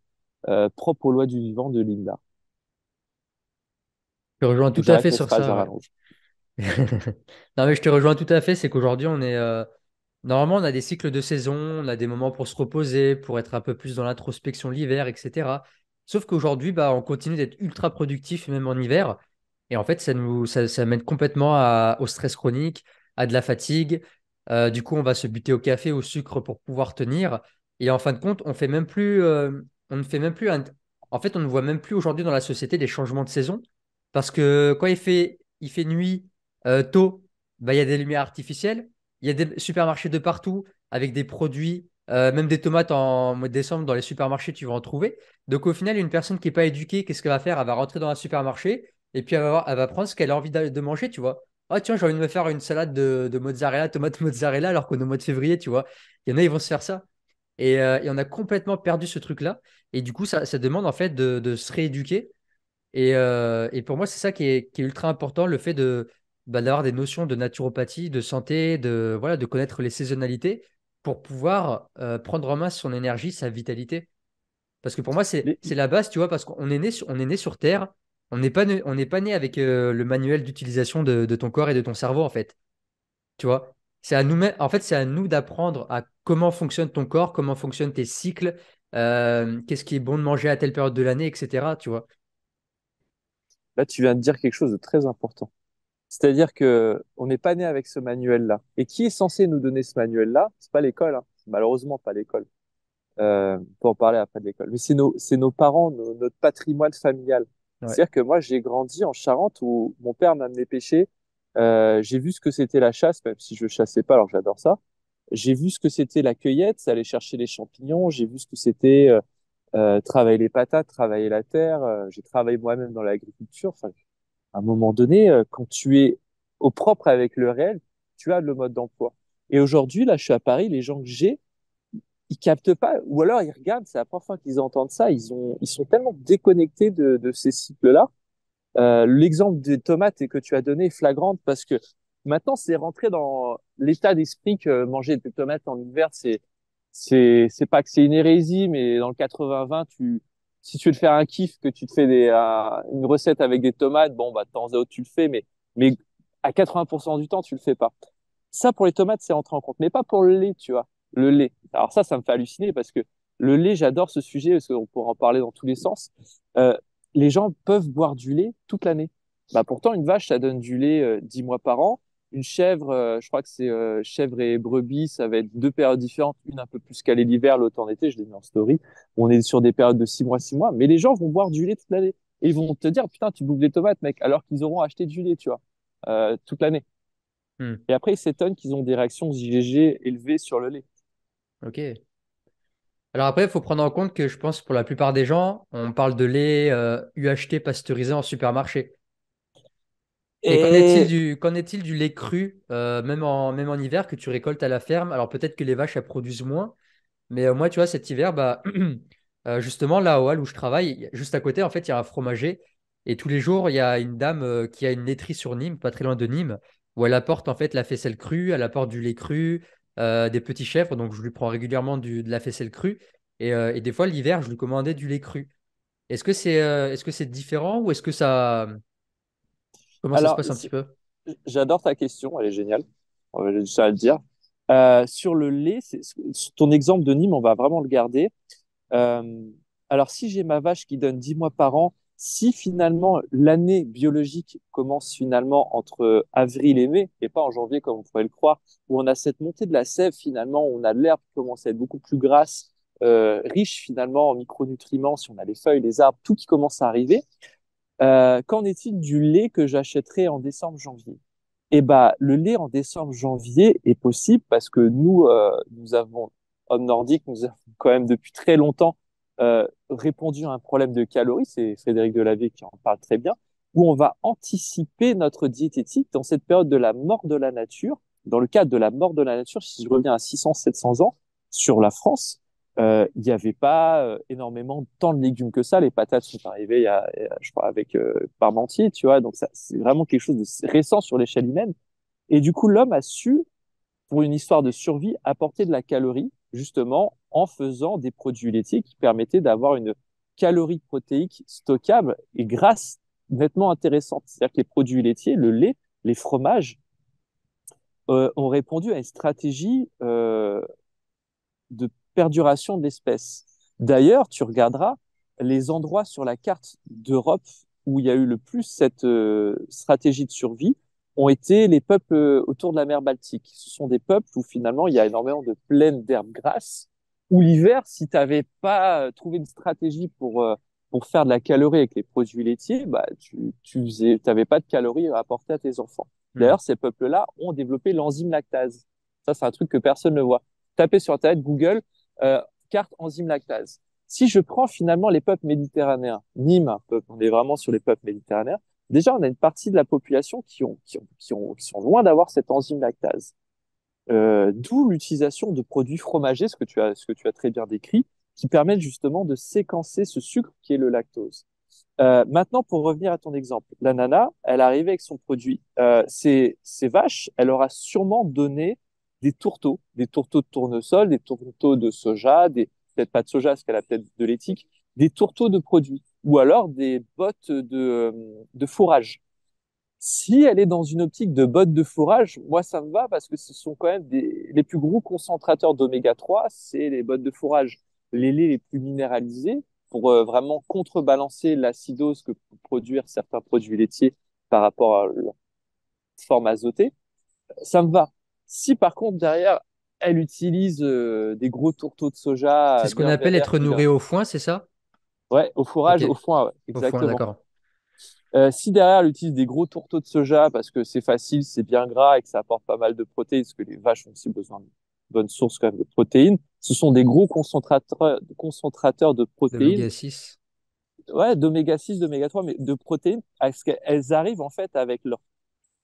[SPEAKER 2] propres aux lois du vivant de Linda.
[SPEAKER 1] Je te rejoins tout
[SPEAKER 2] Donc
[SPEAKER 1] à
[SPEAKER 2] j'arrête
[SPEAKER 1] fait
[SPEAKER 2] mes
[SPEAKER 1] sur
[SPEAKER 2] phrases à
[SPEAKER 1] ça, ouais.
[SPEAKER 2] rallonge.
[SPEAKER 1] Non, mais je te rejoins tout à fait, c'est qu'aujourd'hui, normalement, on a des cycles de saison, on a des moments pour se reposer, pour être un peu plus dans l'introspection l'hiver, etc. Sauf qu'aujourd'hui, bah, on continue d'être ultra productif, même en hiver. Et en fait, ça mène complètement au stress chronique, à de la fatigue. Du coup, on va se buter au café, au sucre pour pouvoir tenir. Et en fin de compte, on ne fait même plus en fait, on ne voit même plus aujourd'hui dans la société des changements de saison. Parce que quand il fait nuit tôt, bah, il y a des lumières artificielles. Il y a des supermarchés de partout avec des produits, même des tomates en mois de décembre dans les supermarchés, tu vas en trouver. Donc au final, une personne qui n'est pas éduquée, qu'est-ce qu'elle va faire? Elle va rentrer dans un supermarché et puis elle va prendre ce qu'elle a envie de manger, tu vois. Ah tiens, j'ai envie de me faire une salade de mozzarella, tomate mozzarella, alors qu'on est au mois de février, tu vois. Il y en a, ils vont se faire ça. Et on a complètement perdu ce truc-là. Et du coup, ça demande en fait de se rééduquer et pour moi, c'est ça qui est ultra important, le fait d'avoir des notions de naturopathie, de santé, voilà, de connaître les saisonnalités pour pouvoir prendre en main son énergie, sa vitalité. Parce que pour moi,
[SPEAKER 2] Mais
[SPEAKER 1] c'est la base, tu vois, parce qu'on est on est né sur Terre, on n'est pas né avec le manuel d'utilisation de ton corps et de ton cerveau, en fait. Tu vois, en fait, c'est à nous d'apprendre à comment fonctionne ton corps, comment fonctionnent tes cycles, qu'est-ce qui est bon de manger à telle période de l'année, etc. Tu vois.
[SPEAKER 2] là, tu viens de dire quelque chose de très important. C'est-à-dire que on n'est pas né avec ce manuel-là. Et qui est censé nous donner ce manuel-là? C'est pas l'école, hein. C'est malheureusement pas l'école. On peut en parler après de l'école. Mais c'est nos parents, notre patrimoine familial.
[SPEAKER 1] Ouais.
[SPEAKER 2] C'est-à-dire que moi, j'ai grandi en Charente où mon père m'amenait pêcher. J'ai vu ce que c'était la chasse, même si je chassais pas, alors j'adore ça. J'ai vu ce que c'était la cueillette, aller chercher les champignons. J'ai vu ce que c'était travailler les patates, travailler la terre. J'ai travaillé moi-même dans l'agriculture. Enfin, à un moment donné, quand tu es au propre avec le réel, tu as le mode d'emploi. Et aujourd'hui, là, je suis à Paris, les gens que j'ai, ils captent pas, ou alors ils regardent, c'est la première fois qu'ils entendent ça, ils sont tellement déconnectés de ces cycles-là. L'exemple des tomates que tu as donné est flagrante parce que maintenant c'est rentré dans l'état d'esprit que manger des tomates en hiver, c'est pas que c'est une hérésie, mais dans le 80-20, si tu veux te faire un kiff, que tu te fais une recette avec des tomates, bon, bah, de temps à autre, tu le fais, mais à 80% du temps, tu le fais pas. Ça, pour les tomates, c'est entré en compte, mais pas pour le lait, tu vois. Le lait. Alors ça me fait halluciner parce que le lait, j'adore ce sujet parce qu'on pourra en parler dans tous les sens. Euh, les gens peuvent boire du lait toute l'année. Bah, pourtant, une vache, ça donne du lait 10 mois par an. Une chèvre, je crois que c'est chèvre et brebis, ça va être deux périodes différentes, une un peu plus calée l'hiver, l'autre en été, je l'ai mis en story. On est sur des périodes de 6 mois, mais les gens vont boire du lait toute l'année. Et ils vont te dire, putain, tu bouffes des tomates, mec, alors qu'ils auront acheté du lait, tu vois, toute l'année.
[SPEAKER 1] Hmm.
[SPEAKER 2] Et après, ils s'étonnent qu'ils ont des réactions IgG élevées sur le lait.
[SPEAKER 1] Ok. Alors après, il faut prendre en compte que je pense pour la plupart des gens, on parle de lait UHT pasteurisé en supermarché. Et
[SPEAKER 2] Et
[SPEAKER 1] qu'en est-il du lait cru, même en hiver, que tu récoltes à la ferme? Alors peut-être que les vaches, elles produisent moins, mais moi, tu vois, cet hiver, bah, justement, là, au hall où je travaille, juste à côté, en fait, il y a un fromager. Et tous les jours, il y a une dame qui a une laiterie sur Nîmes, pas très loin de Nîmes, où elle apporte en fait la faisselle crue, elle apporte du lait cru, des petits chèvres. Donc, je lui prends régulièrement de la faisselle crue. Et des fois, l'hiver, je lui commandais du lait cru. Est-ce que c'est différent ou est-ce que ça. Comment ça se
[SPEAKER 2] alors,
[SPEAKER 1] passe un petit peu?
[SPEAKER 2] j'adore ta question, elle est géniale. J'ai ça à le dire. Sur le lait, ton exemple de Nîmes, on va vraiment le garder. Euh, alors, si j'ai ma vache qui donne 10 mois par an, si finalement l'année biologique commence finalement entre avril et mai, et pas en janvier comme on pourrait le croire, où on a cette montée de la sève finalement, où on a l'herbe qui commence à être beaucoup plus grasse, riche finalement en micronutriments, si on a les feuilles, les arbres, tout qui commence à arriver. Qu'en est-il du lait que j'achèterai en décembre-janvier? Eh ben, le lait en décembre-janvier est possible parce que nous avons, hommes nordiques, nous avons quand même depuis très longtemps répondu à un problème de calories. C'est Frédéric Delavier qui en parle très bien, où on va anticiper notre diététique dans cette période de la mort de la nature. Dans le cadre de la mort de la nature, si je reviens à 600-700 ans sur la France, il n'y avait pas énormément tant de légumes que ça. Les patates sont arrivées, je crois, avec Parmentier, tu vois. Donc, ça, c'est vraiment quelque chose de récent sur l'échelle humaine. Et du coup, l'homme a su, pour une histoire de survie, apporter de la calorie, justement, en faisant des produits laitiers qui permettaient d'avoir une calorie protéique stockable et grasse nettement intéressante. C'est-à-dire que les produits laitiers, le lait, les fromages, ont répondu à une stratégie de perduration de l'espèce. D'ailleurs, tu regarderas les endroits sur la carte d'Europe où il y a eu le plus cette stratégie de survie ont été les peuples autour de la mer Baltique. Ce sont des peuples où finalement il y a énormément de plaines d'herbes grasses, où l'hiver, si tu n'avais pas trouvé une stratégie pour faire de la calorie avec les produits laitiers, bah, tu n'avais pas de calories à apporter à tes enfants.
[SPEAKER 1] Hmm.
[SPEAKER 2] D'ailleurs, ces peuples-là ont développé l'enzyme lactase. Ça, c'est un truc que personne ne voit. Tapez sur Internet, Google, euh, carte enzyme lactase. Si je prends finalement les peuples méditerranéens, Nîmes, on est vraiment sur les peuples méditerranéens, déjà on a une partie de la population qui sont loin d'avoir cette enzyme lactase. D'où l'utilisation de produits fromagers, ce que tu as très bien décrit, qui permettent justement de séquencer ce sucre qui est le lactose. Maintenant, pour revenir à ton exemple, la nana, elle arrivait avec son produit. Ces vaches, elle aura sûrement donné des tourteaux de tournesol, des tourteaux de soja, peut-être pas de soja, parce qu'elle a peut-être de l'éthique, des tourteaux de produits, ou alors des bottes de fourrage. Si elle est dans une optique de bottes de fourrage, moi ça me va parce que ce sont quand même les plus gros concentrateurs d'oméga 3, c'est les bottes de fourrage. Les laits les plus minéralisés pour vraiment contrebalancer l'acidose que peuvent produire certains produits laitiers par rapport à leur forme azotée, ça me va. Si par contre derrière elle utilise des gros tourteaux de
[SPEAKER 1] C'est
[SPEAKER 2] soja
[SPEAKER 1] ce qu'on
[SPEAKER 2] bien
[SPEAKER 1] appelle
[SPEAKER 2] vénères
[SPEAKER 1] être
[SPEAKER 2] qui
[SPEAKER 1] nourri au foin, c'est ça?
[SPEAKER 2] ouais, au
[SPEAKER 1] Ok,
[SPEAKER 2] fourrage, au foin, ouais,
[SPEAKER 1] au foin,
[SPEAKER 2] exactement.
[SPEAKER 1] d'accord.
[SPEAKER 2] Si derrière, elle utilise des gros tourteaux de soja parce que c'est facile, c'est bien gras et que ça apporte pas mal de protéines, parce que les vaches ont aussi besoin de bonnes sources quand même de protéines. Ce sont des gros concentrateurs de protéines,
[SPEAKER 1] L'oméga 6.
[SPEAKER 2] ouais, d'oméga 6, d'oméga 3, mais de protéines, parce qu'elles arrivent en fait avec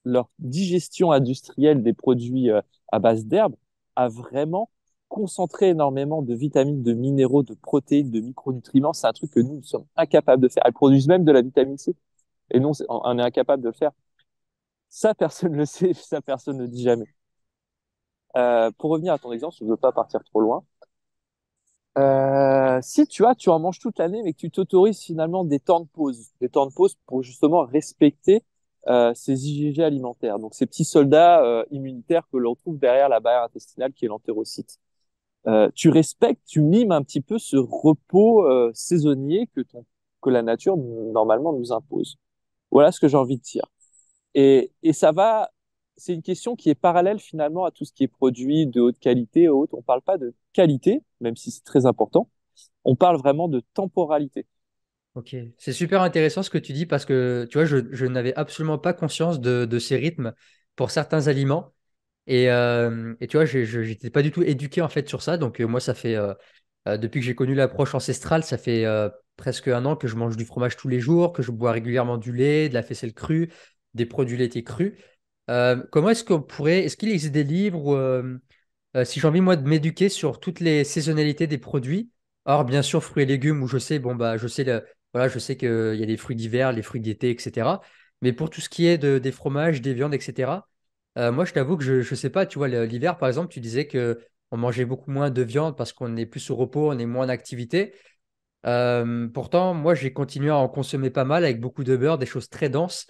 [SPEAKER 2] leur digestion industrielle des produits à base d'herbe à vraiment concentrer énormément de vitamines, de minéraux, de protéines, de micronutriments. C'est un truc que nous sommes incapables de faire. Elles produisent même de la vitamine C. Et non, on est incapable de le faire. Ça, personne ne le sait, ça, personne ne le dit jamais. Pour revenir à ton exemple, je ne veux pas partir trop loin. Si tu en manges toute l'année, mais que tu t'autorises finalement des temps de pause pour justement respecter ces IgG alimentaires, donc ces petits soldats immunitaires que l'on trouve derrière la barrière intestinale qui est l'entérocyte. Tu respectes, tu mimes un petit peu ce repos saisonnier que la nature normalement nous impose. Voilà ce que j'ai envie de dire. Et c'est une question qui est parallèle finalement à tout ce qui est produit de haute qualité et haute. On parle pas de qualité, même si c'est très important. On parle vraiment de temporalité.
[SPEAKER 1] Ok, c'est super intéressant ce que tu dis parce que tu vois, je n'avais absolument pas conscience de ces rythmes pour certains aliments. Et tu vois, j'étais pas du tout éduqué en fait sur ça. Donc moi, ça fait depuis que j'ai connu l'approche ancestrale, ça fait presque un an que je mange du fromage tous les jours, que je bois régulièrement du lait, de la faisselle crue, des produits laitiers crus. Comment est-ce qu'on pourrait, est-ce qu'il existe des livres ou si j'ai envie moi de m'éduquer sur toutes les saisonnalités des produits, or bien sûr fruits et légumes où je sais, bon bah je sais voilà, je sais qu'il y a des fruits d'hiver, les fruits d'été, etc. Mais pour tout ce qui est des fromages, des viandes, etc. Moi je t'avoue que je sais pas, tu vois, l'hiver par exemple, tu disais que on mangeait beaucoup moins de viande parce qu'on est plus au repos, on est moins en activité. Pourtant, moi, j'ai continué à en consommer pas mal avec beaucoup de beurre, des choses très denses.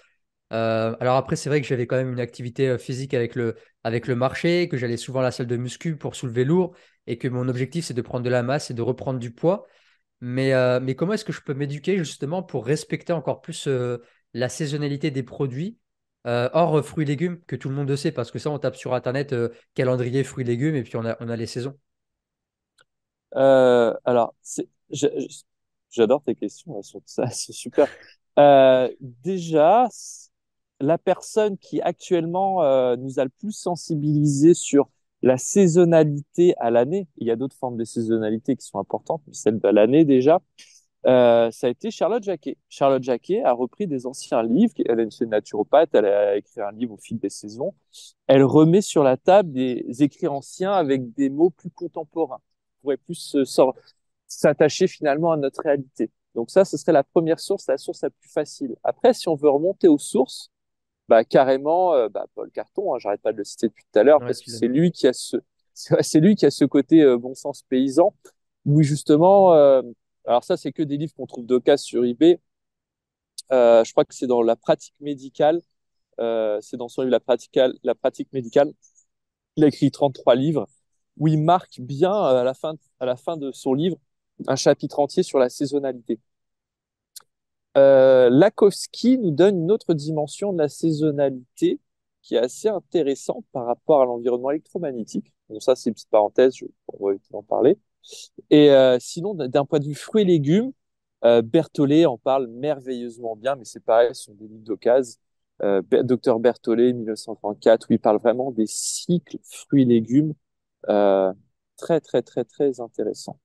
[SPEAKER 1] Alors après, c'est vrai que j'avais quand même une activité physique avec le marché, que j'allais souvent à la salle de muscu pour soulever lourd et que mon objectif, c'est de prendre de la masse et de reprendre du poids. Mais comment est-ce que je peux m'éduquer justement pour respecter encore plus la saisonnalité des produits, hors fruits et légumes, que tout le monde le sait, parce que ça, on tape sur Internet calendrier fruits et légumes et puis on a les saisons.
[SPEAKER 2] Alors, j'adore tes questions, elles sont, ça, c'est super. Déjà, la personne qui actuellement nous a le plus sensibilisé sur la saisonnalité à l'année, il y a d'autres formes de saisonnalité qui sont importantes, mais celle de l'année déjà, ça a été Charlotte Jacquet. Charlotte Jacquet a repris des anciens livres. Elle est une naturopathe, elle a écrit un livre au fil des saisons. Elle remet sur la table des écrits anciens avec des mots plus contemporains. On pourrait plus s'attacher finalement à notre réalité. Donc ça, ce serait la première source, la source la plus facile. Après, si on veut remonter aux sources, bah carrément, Paul Carton, hein, j'arrête pas de le citer depuis tout à l'heure
[SPEAKER 1] Ouais,
[SPEAKER 2] parce que
[SPEAKER 1] tu l'as
[SPEAKER 2] c'est
[SPEAKER 1] dit.
[SPEAKER 2] lui qui a c'est lui qui a ce côté bon sens paysan où justement, alors ça, c'est que des livres qu'on trouve d'occasion sur eBay. Je crois que c'est dans la pratique médicale. C'est dans son livre La pratique médicale. Il a écrit 33 livres où il marque bien à la fin de son livre un chapitre entier sur la saisonnalité. Lakowski nous donne une autre dimension de la saisonnalité qui est assez intéressante par rapport à l'environnement électromagnétique. Bon, ça, c'est une petite parenthèse, on va éviter d'en parler. Et sinon, d'un point de vue fruits et légumes, Berthollet en parle merveilleusement bien, mais c'est pareil, ce sont des livres d'occasion. Docteur Berthollet, 1934, où il parle vraiment des cycles fruits et légumes. Euh, très, très, très, très intéressant.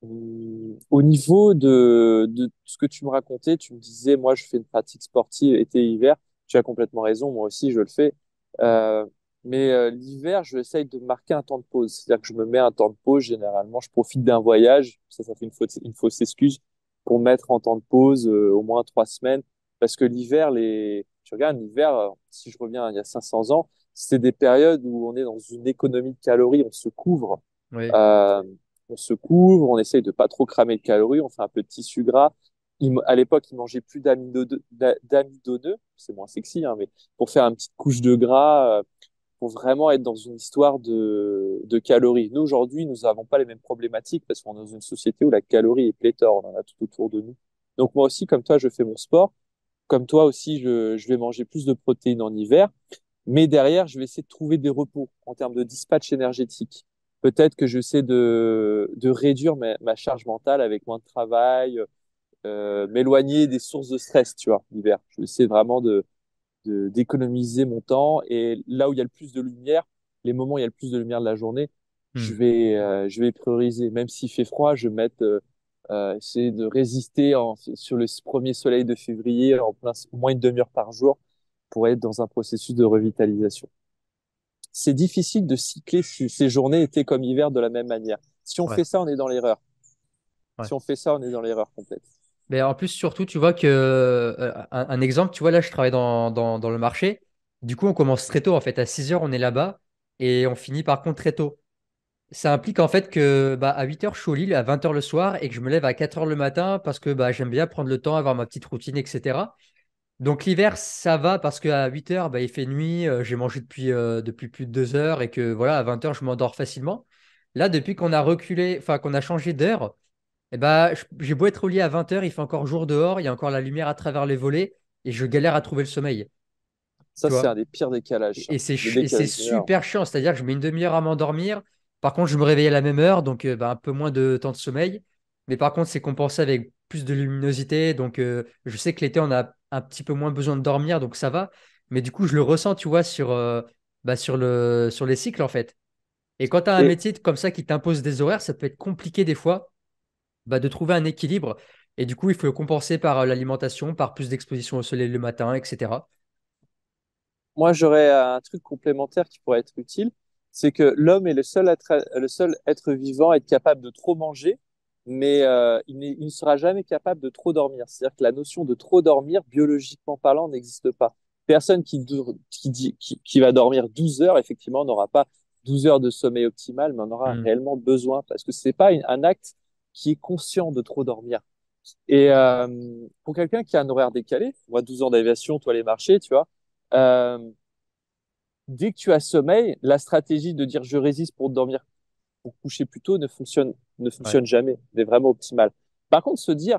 [SPEAKER 2] Au niveau de ce que tu me racontais, tu me disais, moi, je fais une pratique sportive été-hiver. Tu as complètement raison, moi aussi, je le fais. Euh, mais l'hiver, je essaye de marquer un temps de pause. C'est-à-dire que je me mets un temps de pause. Généralement, je profite d'un voyage. Ça fait une fausse excuse pour mettre en temps de pause au moins 3 semaines. Parce que l'hiver, tu regardes, l'hiver, si je reviens il y a 500 ans, c'était des périodes où on est dans une économie de calories, on se couvre.
[SPEAKER 1] Oui.
[SPEAKER 2] Euh, on se couvre, on essaye de pas trop cramer de calories, on fait un peu de tissu gras. À l'époque, ils mangeaient plus d'amidoneux, c'est moins sexy, hein, mais pour faire une petite couche de gras, pour vraiment être dans une histoire de calories. Nous, aujourd'hui, nous n'avons pas les mêmes problématiques parce qu'on est dans une société où la calorie est pléthore, on en a tout autour de nous. Donc moi aussi, comme toi, je fais mon sport. Comme toi aussi, je vais manger plus de protéines en hiver. Mais derrière, je vais essayer de trouver des repos en termes de dispatch énergétique. Peut-être que j'essaie de réduire ma charge mentale avec moins de travail, m'éloigner des sources de stress, tu vois, l'hiver. Je vais essayer vraiment d'économiser mon temps. Et là où il y a le plus de lumière, les moments où il y a le plus de lumière de la journée,
[SPEAKER 1] Hmm.
[SPEAKER 2] je vais prioriser. Même s'il fait froid, je vais essayer de résister sur le premier soleil de février au moins une demi-heure par jour pour être dans un processus de revitalisation. c'est difficile de cycler ces journées été comme hiver de la même manière. Si on
[SPEAKER 1] Ouais,
[SPEAKER 2] fait ça, on est dans l'erreur.
[SPEAKER 1] ouais.
[SPEAKER 2] Si on fait ça, on est dans l'erreur complète.
[SPEAKER 1] Mais en plus, surtout, tu vois que, un exemple, tu vois, là, je travaille dans le marché. Du coup, on commence très tôt, en fait. À 6 heures, on est là-bas et on finit par contre très tôt. Ça implique en fait que à 8 heures, je suis au lit, à 20 heures le soir et que je me lève à 4 heures le matin parce que j'aime bien prendre le temps, avoir ma petite routine, etc. Donc l'hiver, ça va parce qu'à 8 heures, il fait nuit, j'ai mangé depuis plus de 2 heures et que voilà, à 20 heures, je m'endors facilement. Là, depuis qu'on a reculé, enfin qu'on a changé d'heure, j'ai beau être au lit à 20 heures, il fait encore jour dehors, il y a encore la lumière à travers les volets et je galère à trouver le sommeil.
[SPEAKER 2] Ça,
[SPEAKER 1] Tu
[SPEAKER 2] c'est
[SPEAKER 1] vois?
[SPEAKER 2] un des pires décalages, ça.
[SPEAKER 1] Et
[SPEAKER 2] Le
[SPEAKER 1] c'est
[SPEAKER 2] décalage d'humeur.
[SPEAKER 1] super chiant, c'est-à-dire que je mets une demi-heure à m'endormir. Par contre, je me réveille à la même heure, donc un peu moins de temps de sommeil. Mais par contre, c'est compensé avec plus de luminosité. Donc, je sais que l'été, on a un petit peu moins besoin de dormir, donc ça va. Mais du coup, je le ressens, tu vois, sur les cycles, en fait. Et quand tu as un
[SPEAKER 2] Et
[SPEAKER 1] métier comme ça qui t'impose des horaires, ça peut être compliqué des fois de trouver un équilibre. Et du coup, il faut compenser par l'alimentation, par plus d'exposition au soleil le matin, etc.
[SPEAKER 2] moi, j'aurais un truc complémentaire qui pourrait être utile, c'est que l'homme est le seul être vivant à être capable de trop manger, mais il ne sera jamais capable de trop dormir. C'est-à-dire que la notion de trop dormir, biologiquement parlant, n'existe pas. Personne qui va dormir 12 heures, effectivement, n'aura pas 12 heures de sommeil optimal, mais en aura
[SPEAKER 1] Hmm.
[SPEAKER 2] réellement besoin, parce que c'est pas un acte qui est conscient de trop dormir. Et pour quelqu'un qui a un horaire décalé, moi 12 ans d'aviation, toi les marchés, tu vois, euh, dès que tu as sommeil, la stratégie de dire je résiste pour dormir, pour coucher plus tôt ne
[SPEAKER 1] Ouais,
[SPEAKER 2] fonctionne jamais, n'est vraiment optimale. Par contre, se dire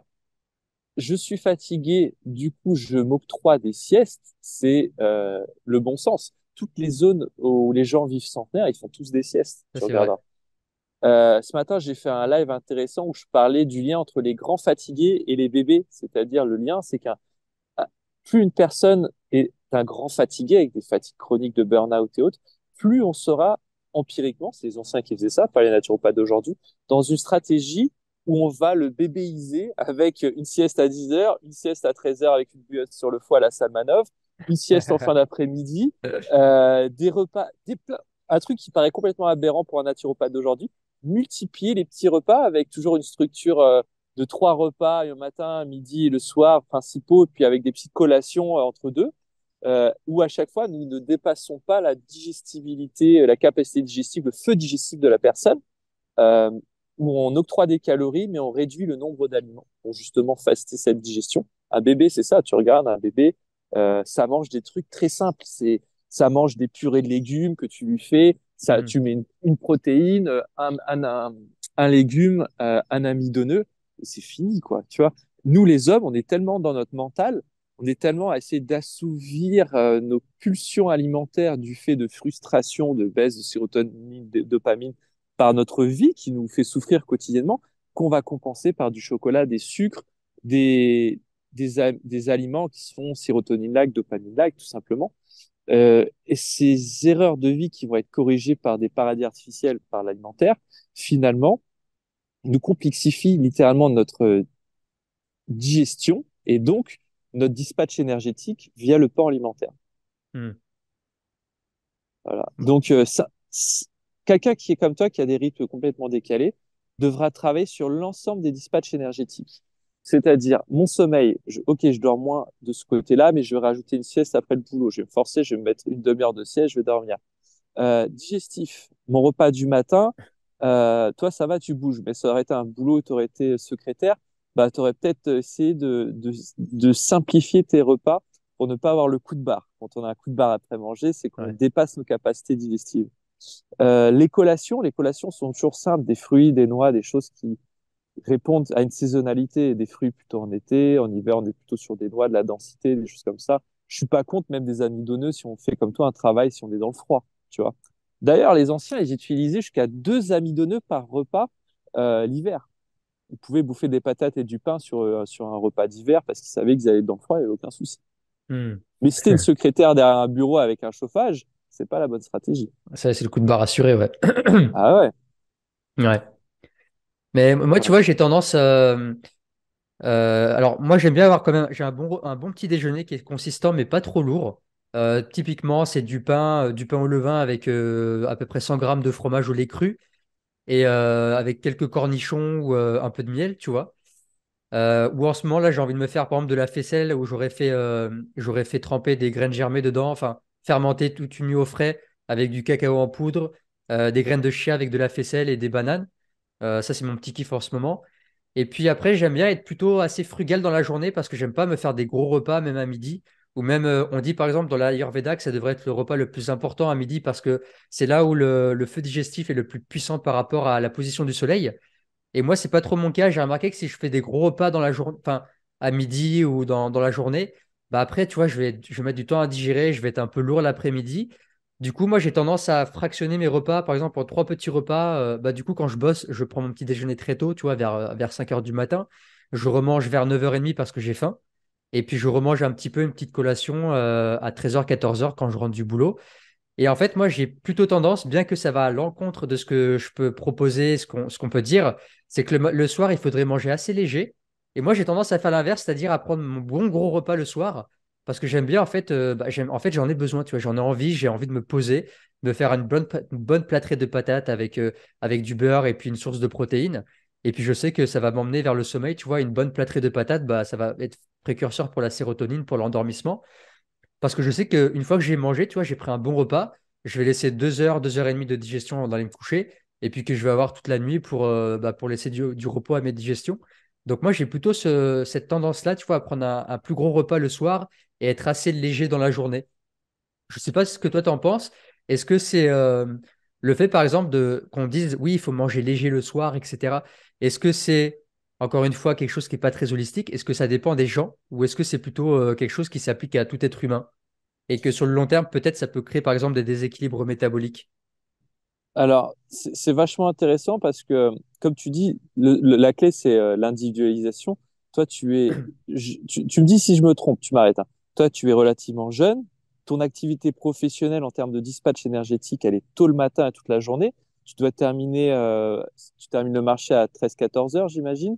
[SPEAKER 2] je suis fatigué, du coup je m'octroie des siestes, c'est le bon sens. Toutes les zones où les gens vivent centenaires, ils font tous des siestes,
[SPEAKER 1] ça
[SPEAKER 2] tu
[SPEAKER 1] c'est vrai.
[SPEAKER 2] regarderas. Ce matin, j'ai fait un live intéressant où je parlais du lien entre les grands fatigués et les bébés. C'est-à-dire, le lien, c'est qu'un plus une personne est un grand fatigué avec des fatigues chroniques de burn-out et autres, plus on sera empiriquement, c'est les anciens qui faisaient ça, pas les naturopathes d'aujourd'hui, dans une stratégie où on va le bébéiser avec une sieste à 10 heures, une sieste à 13 heures avec une bouillotte sur le foie à la Salmanov, une sieste en fin d'après-midi, des repas, un truc qui paraît complètement aberrant pour un naturopathe d'aujourd'hui, multiplier les petits repas avec toujours une structure de 3 repas, le matin, midi et le soir principaux, et puis avec des petites collations entre deux, où à chaque fois, nous ne dépassons pas la digestibilité, la capacité digestive, le feu digestif de la personne, euh, où on octroie des calories, mais on réduit le nombre d'aliments pour justement faciliter cette digestion. Un bébé, c'est ça, tu regardes un bébé, ça mange des trucs très simples, ça mange des purées de légumes que tu lui fais, ça,
[SPEAKER 1] Hmm.
[SPEAKER 2] tu mets une protéine, un légume, un amidoneux, et c'est fini, quoi, tu vois. Nous, les hommes, on est tellement dans notre mental, on est tellement à essayer d'assouvir nos pulsions alimentaires du fait de frustration, de baisse de sérotonine, de dopamine, par notre vie qui nous fait souffrir quotidiennement, qu'on va compenser par du chocolat, des sucres, des aliments qui sont sérotonine-like, dopamine-like, tout simplement. Et ces erreurs de vie qui vont être corrigées par des paradis artificiels, par l'alimentaire, finalement, nous complexifient littéralement notre digestion et donc notre dispatch énergétique via le port alimentaire.
[SPEAKER 1] Hmm.
[SPEAKER 2] Voilà.
[SPEAKER 1] Bon.
[SPEAKER 2] Donc, quelqu'un qui est comme toi, qui a des rythmes complètement décalés, devra travailler sur l'ensemble des dispatchs énergétiques. C'est-à-dire, mon sommeil, ok, je dors moins de ce côté-là, mais je vais rajouter une sieste après le boulot. Je vais me forcer, je vais me mettre une demi-heure de sieste, je vais dormir. Digestif, mon repas du matin, toi, ça va, tu bouges, mais ça aurait été un boulot, tu aurais été secrétaire, bah, tu aurais peut-être essayé de simplifier tes repas pour ne pas avoir le coup de barre. Quand on a un coup de barre après manger, c'est qu'on
[SPEAKER 1] Ouais.
[SPEAKER 2] dépasse nos capacités digestives. Les collations sont toujours simples, des fruits, des noix, des choses qui répondent à une saisonnalité, des fruits plutôt en été, en hiver, on est plutôt sur des noix, de la densité, des choses comme ça. Je suis pas contre même des amidonneux si on fait comme toi un travail, si on est dans le froid, tu vois. D'ailleurs, les anciens, ils utilisaient jusqu'à 2 amidonneux par repas l'hiver. Ils pouvaient bouffer des patates et du pain sur un repas d'hiver parce qu'ils savaient qu'ils allaient être dans le froid, il n'y avait aucun souci.
[SPEAKER 1] Hmm.
[SPEAKER 2] Mais si t'es une secrétaire derrière un bureau avec un chauffage, c'est pas la bonne stratégie.
[SPEAKER 1] Ça, c'est le coup de barre assuré, ouais.
[SPEAKER 2] Ah ouais.
[SPEAKER 1] Ouais. Mais moi, tu
[SPEAKER 2] Voilà.
[SPEAKER 1] vois, j'ai tendance. Alors, moi, j'aime bien avoir quand même. J'ai un bon petit déjeuner qui est consistant, mais pas trop lourd. Typiquement, c'est du pain au levain avec à peu près 100 grammes de fromage au lait cru et avec quelques cornichons ou un peu de miel, tu vois. Ou en ce moment, là, j'ai envie de me faire, par exemple, de la faisselle où j'aurais fait tremper des graines germées dedans, enfin, fermenter toute une nuit au frais avec du cacao en poudre, des graines de chia avec de la faisselle et des bananes. Ça, c'est mon petit kiff en ce moment. Et puis après, j'aime bien être plutôt assez frugal dans la journée parce que j'aime pas me faire des gros repas, même à midi. Ou même, on dit par exemple dans l'Ayurveda que ça devrait être le repas le plus important à midi parce que c'est là où le feu digestif est le plus puissant par rapport à la position du soleil. Et moi, c'est pas trop mon cas. J'ai remarqué que si je fais des gros repas dans la journée, enfin, à midi ou dans la journée, bah après, tu vois, je vais mettre du temps à digérer, je vais être un peu lourd l'après-midi. Du coup, moi, j'ai tendance à fractionner mes repas, par exemple, en trois petits repas. Bah, du coup, quand je bosse, je prends mon petit déjeuner très tôt, tu vois, vers 5 heures du matin. Je remange vers 9h30 parce que j'ai faim. Et puis, je remange un petit peu une petite collation à 13h, 14h quand je rentre du boulot. Et en fait, moi, j'ai plutôt tendance, bien que ça va à l'encontre de ce que je peux proposer, ce qu'on peut dire, c'est que le soir, il faudrait manger assez léger. Et moi, j'ai tendance à faire l'inverse, c'est-à-dire à prendre mon bon gros repas le soir, parce que j'aime bien, en fait, en fait, j'en ai besoin, tu vois, j'en ai envie, j'ai envie de me poser, de faire une bonne plâtrée de patates avec du beurre et puis une source de protéines. Et puis, je sais que ça va m'emmener vers le sommeil, tu vois, une bonne plâtrée de patates, bah, ça va être précurseur pour la sérotonine, pour l'endormissement. Parce que je sais qu'une fois que j'ai mangé, tu vois, j'ai pris un bon repas, je vais laisser 2 heures, 2 heures et demie de digestion avant d'aller me coucher, et puis que je vais avoir toute la nuit pour laisser du repos à mes digestions. Donc moi, j'ai plutôt cette tendance-là, tu vois, à prendre un plus gros repas le soir et être assez léger dans la journée. Je ne sais pas ce que toi t'en penses. Est-ce que c'est le fait, par exemple, de qu'on dise oui, il faut manger léger le soir, etc. Est-ce que c'est encore une fois quelque chose qui n'est pas très holistique? Est-ce que ça dépend des gens ou est-ce que c'est plutôt quelque chose qui s'applique à tout être humain? Et que sur le long terme, peut-être ça peut créer par exemple des déséquilibres métaboliques.
[SPEAKER 2] Alors, c'est vachement intéressant parce que, comme tu dis, la clé, c'est l'individualisation. Toi, tu me dis si je me trompe, tu m'arrêtes, hein. Toi, tu es relativement jeune. Ton activité professionnelle en termes de dispatch énergétique, elle est tôt le matin et toute la journée. Tu dois terminer, tu termines le marché à 13-14 heures, j'imagine.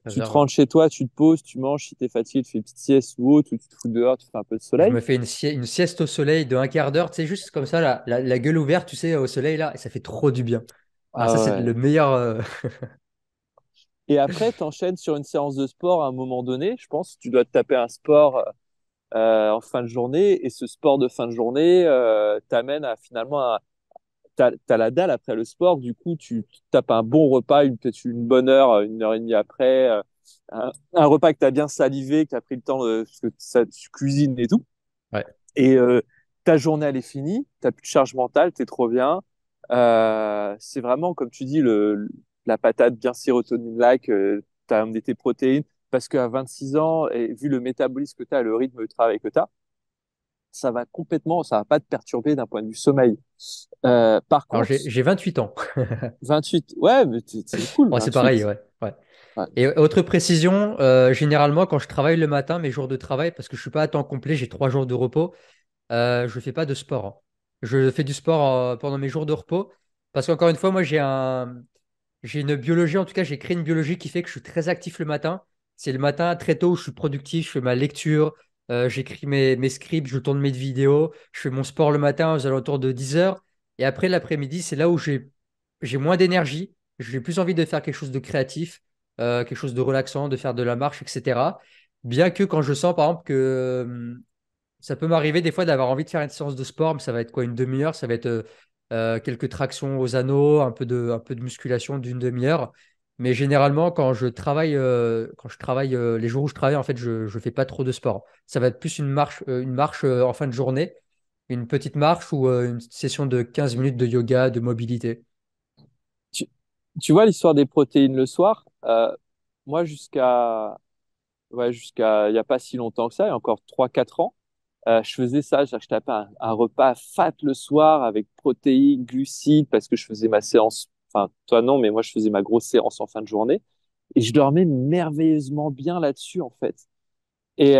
[SPEAKER 2] Tu te
[SPEAKER 1] 13 heures, ouais.
[SPEAKER 2] rentres chez toi, tu te poses, tu manges. Si tu es fatigué, tu fais une petite sieste ou autre, ou tu te fous dehors, tu fais un peu de
[SPEAKER 1] Je
[SPEAKER 2] soleil.
[SPEAKER 1] me fais une sieste au soleil de un quart d'heure, tu sais, juste comme ça, la gueule ouverte, tu sais, au soleil, là, et ça fait trop du bien. Ah,
[SPEAKER 2] Ah
[SPEAKER 1] ça, c'est le
[SPEAKER 2] ouais.
[SPEAKER 1] meilleur.
[SPEAKER 2] Et après, tu enchaînes sur une séance de sport à un moment donné. Je pense tu dois te taper un sport en fin de journée. Et ce sport de fin de journée t'amène à finalement à. T'as la dalle après le sport. Du coup, tu tapes un bon repas, peut-être une bonne heure, 1 heure et demie après. Un repas que tu as bien salivé, que tu as pris le temps parce que tu cuisines et tout.
[SPEAKER 1] Ouais.
[SPEAKER 2] Et ta journée, elle est finie. Tu n'as plus de charge mentale, tu es trop bien. C'est vraiment, comme tu dis, la patate bien sérotonine-like. Tu as amené tes protéines. Parce qu'à 26 ans, et vu le métabolisme que tu as, le rythme de travail que tu as, ça va pas te perturber d'un point de vue sommeil. Par
[SPEAKER 1] Alors,
[SPEAKER 2] contre,
[SPEAKER 1] j'ai 28 ans.
[SPEAKER 2] 28, ouais, mais c'est cool,
[SPEAKER 1] Ouais, c'est pareil,
[SPEAKER 2] 28.
[SPEAKER 1] ouais. Ouais.
[SPEAKER 2] Ouais.
[SPEAKER 1] Et autre précision, généralement, quand je travaille le matin, mes jours de travail, parce que je suis pas à temps complet, j'ai 3 jours de repos, je fais pas de sport, hein. Je fais du sport pendant mes jours de repos, parce qu'encore une fois, moi, j'ai une biologie, en tout cas, j'ai créé une biologie qui fait que je suis très actif le matin. C'est le matin très tôt où je suis productif, je fais ma lecture, j'écris mes scripts, je tourne mes vidéos, je fais mon sport le matin aux alentours de 10 heures. Et après l'après-midi, c'est là où j'ai moins d'énergie, j'ai plus envie de faire quelque chose de créatif, quelque chose de relaxant, de faire de la marche, etc. Bien que quand je sens, par exemple, que ça peut m'arriver des fois d'avoir envie de faire une séance de sport, mais ça va être quoi, une demi-heure, ça va être quelques tractions aux anneaux, un peu de musculation d'une demi-heure. Mais généralement, quand je travaille les jours où je travaille, en fait, je fais pas trop de sport. Ça va être plus une marche en fin de journée, une petite marche ou une session de 15 minutes de yoga, de mobilité.
[SPEAKER 2] Tu, tu vois l'histoire des protéines le soir, moi jusqu'à il n'y a pas si longtemps que ça, il y a encore 3-4 ans, je faisais ça, je tapais un repas fat le soir avec protéines, glucides, parce que je faisais ma séance, enfin toi non, mais moi je faisais ma grosse séance en fin de journée, et je dormais merveilleusement bien là-dessus en fait. Et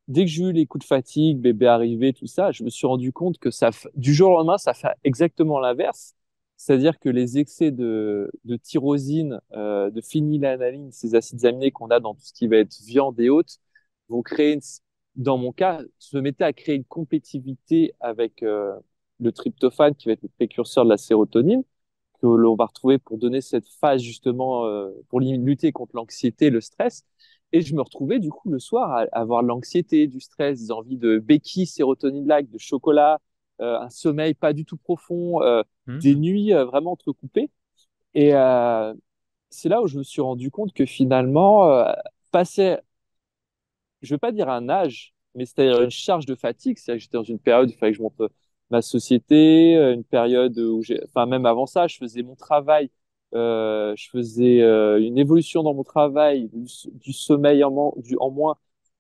[SPEAKER 2] dès que j'ai eu les coups de fatigue, bébé arrivé, tout ça, je me suis rendu compte que du jour au lendemain, ça fait exactement l'inverse. C'est-à-dire que les excès de tyrosine, de phénylalanine, ces acides aminés qu'on a dans tout ce qui va être viande et autres, vont créer dans mon cas, se mettait à créer une compétitivité avec le tryptophane, qui va être le précurseur de la sérotonine, que l'on va retrouver pour donner cette phase justement, pour lutter contre l'anxiété, le stress. Et je me retrouvais du coup le soir à avoir de l'anxiété, du stress, des envies de béquilles, sérotonine-like, de chocolat, un sommeil pas du tout profond, des
[SPEAKER 1] Mhm.
[SPEAKER 2] nuits vraiment entrecoupées. Et c'est là où je me suis rendu compte que finalement, passer, je veux pas dire un âge, mais c'est-à-dire une charge de fatigue, c'est-à-dire que j'étais dans une période où il fallait que je monte ma société, une période où enfin même avant ça, je faisais mon travail, je faisais une évolution dans mon travail, du sommeil en moins,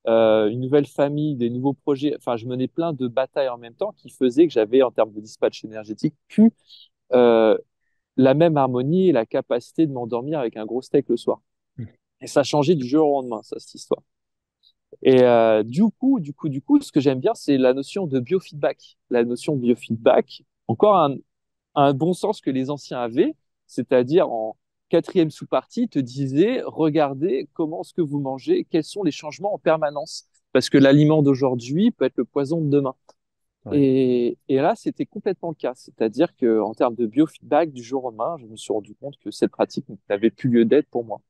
[SPEAKER 2] une nouvelle famille, des nouveaux projets. Enfin, je menais plein de batailles en même temps qui faisaient que j'avais, en termes de dispatch énergétique, plus euh, la même harmonie et la capacité de m'endormir avec un gros steak le soir. Et ça a changé du jour au lendemain, ça, cette histoire. Et du coup, ce que j'aime bien, c'est la notion de biofeedback. La notion de biofeedback, encore un bon sens que les anciens avaient, c'est-à-dire en quatrième sous-partie, te disait, regardez comment ce que vous mangez, quels sont les changements en permanence. Parce que l'aliment d'aujourd'hui peut être le poison de demain.
[SPEAKER 1] Ouais.
[SPEAKER 2] Et là, c'était complètement le cas. C'est-à-dire qu'en termes de biofeedback, du jour au lendemain, je me suis rendu compte que cette pratique n'avait plus lieu d'être pour moi.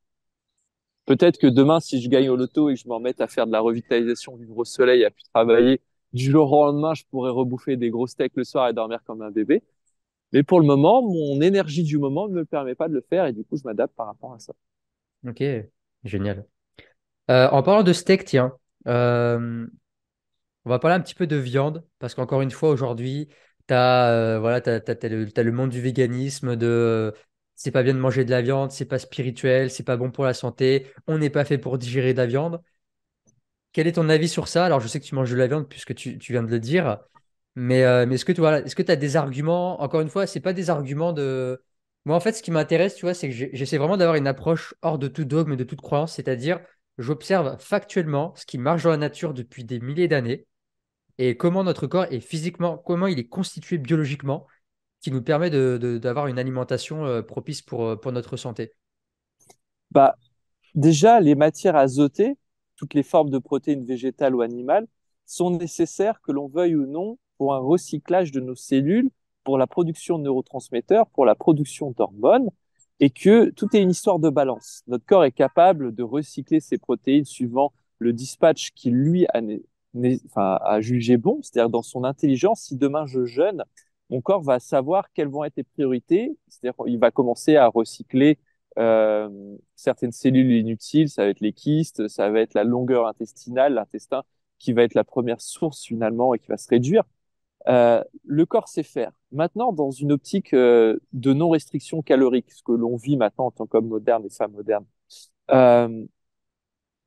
[SPEAKER 2] Peut-être que demain, si je gagne au loto et que je m'en mette à faire de la revitalisation, vivre au soleil, à plus travailler, du jour au lendemain, je pourrais rebouffer des gros steaks le soir et dormir comme un bébé. Mais pour le moment, mon énergie du moment ne me permet pas de le faire et du coup, je m'adapte par rapport à ça.
[SPEAKER 1] Ok, génial. En parlant de steak, tiens, euh, on va parler un petit peu de viande, parce qu'encore une fois, aujourd'hui, voilà, t'as le monde du véganisme, c'est pas bien de manger de la viande, c'est pas spirituel, c'est pas bon pour la santé, on n'est pas fait pour digérer de la viande. Quel est ton avis sur ça? Alors, je sais que tu manges de la viande puisque tu viens de le dire, mais est-ce que tu as des arguments? Encore une fois, c'est pas des arguments de. Moi, en fait, ce qui m'intéresse, tu vois, c'est que j'essaie vraiment d'avoir une approche hors de tout dogme et de toute croyance, c'est-à-dire, j'observe factuellement ce qui marche dans la nature depuis des milliers d'années et comment notre corps est physiquement, comment il est constitué biologiquement, qui nous permet d'avoir une alimentation propice pour notre santé.
[SPEAKER 2] Bah, déjà, les matières azotées, toutes les formes de protéines végétales ou animales, sont nécessaires, que l'on veuille ou non, pour un recyclage de nos cellules, pour la production de neurotransmetteurs, pour la production d'hormones, et que tout est une histoire de balance. Notre corps est capable de recycler ces protéines suivant le dispatch qu'il, lui, enfin, a jugé bon, c'est-à-dire dans son intelligence. Si demain je jeûne, mon corps va savoir quelles vont être les priorités, c'est-à-dire qu'il va commencer à recycler euh, certaines cellules inutiles, ça va être les kystes, ça va être la longueur intestinale, l'intestin qui va être la première source finalement et qui va se réduire. Le corps sait faire. Maintenant, dans une optique de non-restriction calorique, ce que l'on vit maintenant en tant qu'homme moderne et femme moderne, euh,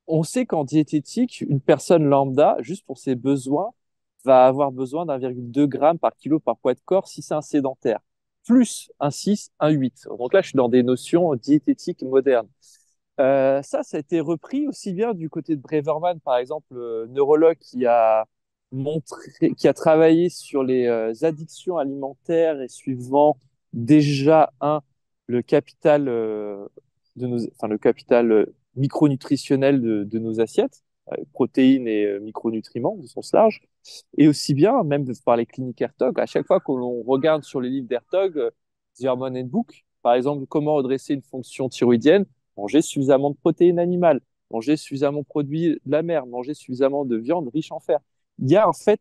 [SPEAKER 2] on sait qu'en diététique, une personne lambda, juste pour ses besoins, va avoir besoin d'1,2 g par kilo par poids de corps si c'est un sédentaire, plus un 6, un 8. Donc là, je suis dans des notions diététiques modernes. Ça a été repris aussi bien du côté de Breverman, par exemple, le neurologue qui a travaillé sur les addictions alimentaires et suivant déjà le capital enfin le capital micronutritionnel de nos assiettes, protéines et micronutriments au sens large, et aussi bien même par les cliniques Hertog. À chaque fois que l'on regarde sur les livres d'Hertog, The Hormone Handbook, par exemple, comment redresser une fonction thyroïdienne, manger suffisamment de protéines animales, manger suffisamment de produits de la mer, manger suffisamment de viande riche en fer. Il y a en fait,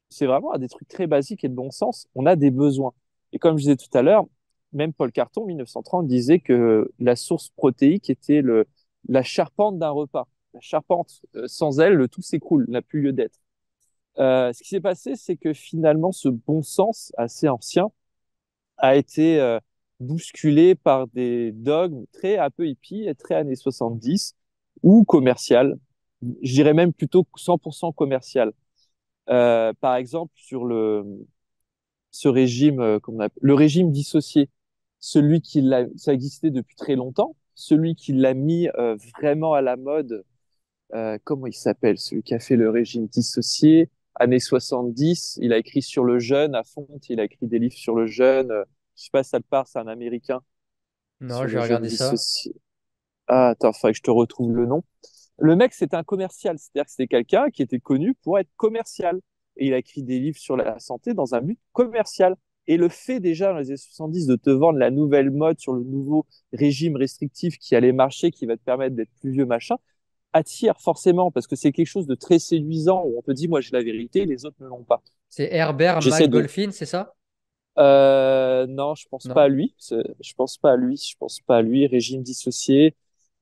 [SPEAKER 2] c'est vraiment des trucs très basiques et de bon sens. On a des besoins. Et comme je disais tout à l'heure, même Paul Carton, 1930, disait que la source protéique était la charpente d'un repas. La charpente, sans elle, le tout s'écroule, n'a plus lieu d'être. Ce qui s'est passé, c'est que finalement, ce bon sens assez ancien a été bousculé par des dogmes très un peu hippies et très années 70 ou commercial. Je dirais même plutôt 100% commercial. Par exemple, sur ce régime, le régime dissocié, ça existait depuis très longtemps. Celui qui l'a mis vraiment à la mode, comment il s'appelle? Celui qui a fait le régime dissocié, années 70, il a écrit sur le jeûne à fond, il a écrit des livres sur le jeûne. Je sais pas si ça te parle, c'est un Américain
[SPEAKER 1] Non,
[SPEAKER 2] sur
[SPEAKER 1] je
[SPEAKER 2] le
[SPEAKER 1] vais
[SPEAKER 2] jeûne
[SPEAKER 1] regarder ça.
[SPEAKER 2] dissocié. Ah, attends, faudrait que je te retrouve le nom. Le mec, c'était un commercial, c'est-à-dire que c'était quelqu'un qui était connu pour être commercial. Et il a écrit des livres sur la santé dans un but commercial. Et le fait déjà dans les années 70 de te vendre la nouvelle mode sur le nouveau régime restrictif qui allait marcher, qui va te permettre d'être plus vieux, machin, attire forcément parce que c'est quelque chose de très séduisant où on te dit, moi j'ai la vérité, les autres ne l'ont pas.
[SPEAKER 1] C'est Herbert
[SPEAKER 2] J'essaie de.
[SPEAKER 1] McGolfin, c'est ça?
[SPEAKER 2] Non, je pense pas à
[SPEAKER 1] Non.
[SPEAKER 2] lui. Je pense pas à lui. Je pense pas à lui. Régime dissocié.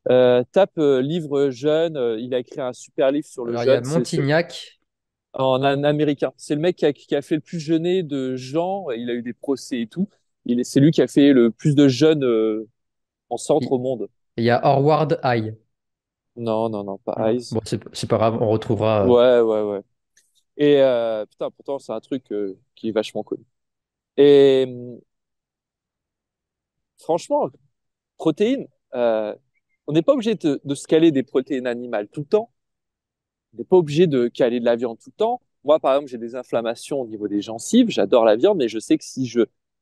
[SPEAKER 2] Tape livre jeune. Il a écrit un super livre sur le
[SPEAKER 1] Alors, il y a
[SPEAKER 2] jeûne. C'est
[SPEAKER 1] Montignac.
[SPEAKER 2] en américain. C'est le mec qui a fait le plus jeûner de gens. Il a eu des procès et tout. C'est lui qui a fait le plus de jeûnes en centre
[SPEAKER 1] Il
[SPEAKER 2] au monde.
[SPEAKER 1] il y a Howard High.
[SPEAKER 2] Non, non, non, pas
[SPEAKER 1] Non.
[SPEAKER 2] Eyes.
[SPEAKER 1] Bon, c'est pas grave, on retrouvera.
[SPEAKER 2] Ouais, ouais, ouais. Et putain, pourtant, c'est un truc qui est vachement connu. Et franchement, protéines, on n'est pas obligé de se caler des protéines animales tout le temps. On n'est pas obligé de caler de la viande tout le temps. Moi, par exemple, j'ai des inflammations au niveau des gencives. J'adore la viande, mais je sais que si je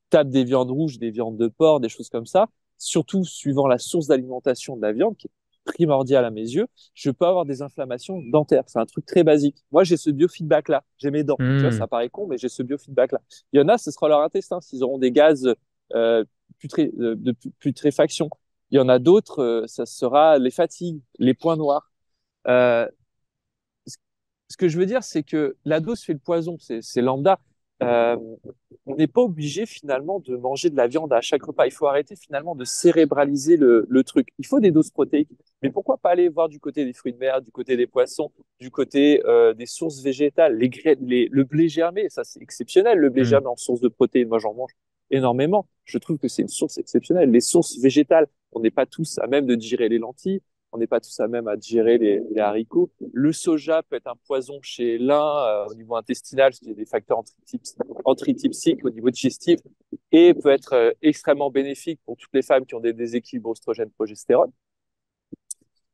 [SPEAKER 2] tape des viandes rouges, des viandes de porc, des choses comme ça, surtout suivant la source d'alimentation de la viande, qui est primordiale à mes yeux, je peux avoir des inflammations dentaires. C'est un truc très basique. Moi, j'ai ce biofeedback-là. J'ai mes dents. Tu vois,
[SPEAKER 1] Hmm.
[SPEAKER 2] ça paraît con, mais j'ai ce biofeedback-là. Il y en a, ce sera leur intestin. S'ils auront des gaz de putréfaction. Il y en a d'autres, ça sera les fatigues, les points noirs. Euh, ce que je veux dire, c'est que la dose fait le poison, c'est lambda. Euh, on n'est pas obligé finalement de manger de la viande à chaque repas. Il faut arrêter finalement de cérébraliser le truc. Il faut des doses protéiques, mais pourquoi pas aller voir du côté des fruits de mer, du côté des poissons, du côté des sources végétales, le blé germé, ça c'est exceptionnel, le blé
[SPEAKER 1] Hmm.
[SPEAKER 2] germé en source de protéines. Moi j'en mange énormément. Je trouve que c'est une source exceptionnelle. Les sources végétales, on n'est pas tous à même de digérer les lentilles. On n'est pas tous à même à digérer les haricots. Le soja peut être un poison chez l'un au niveau intestinal, parce qu'il y a des facteurs antitypsiques au niveau digestif, et peut être extrêmement bénéfique pour toutes les femmes qui ont des déséquilibres oestrogène-progestérone.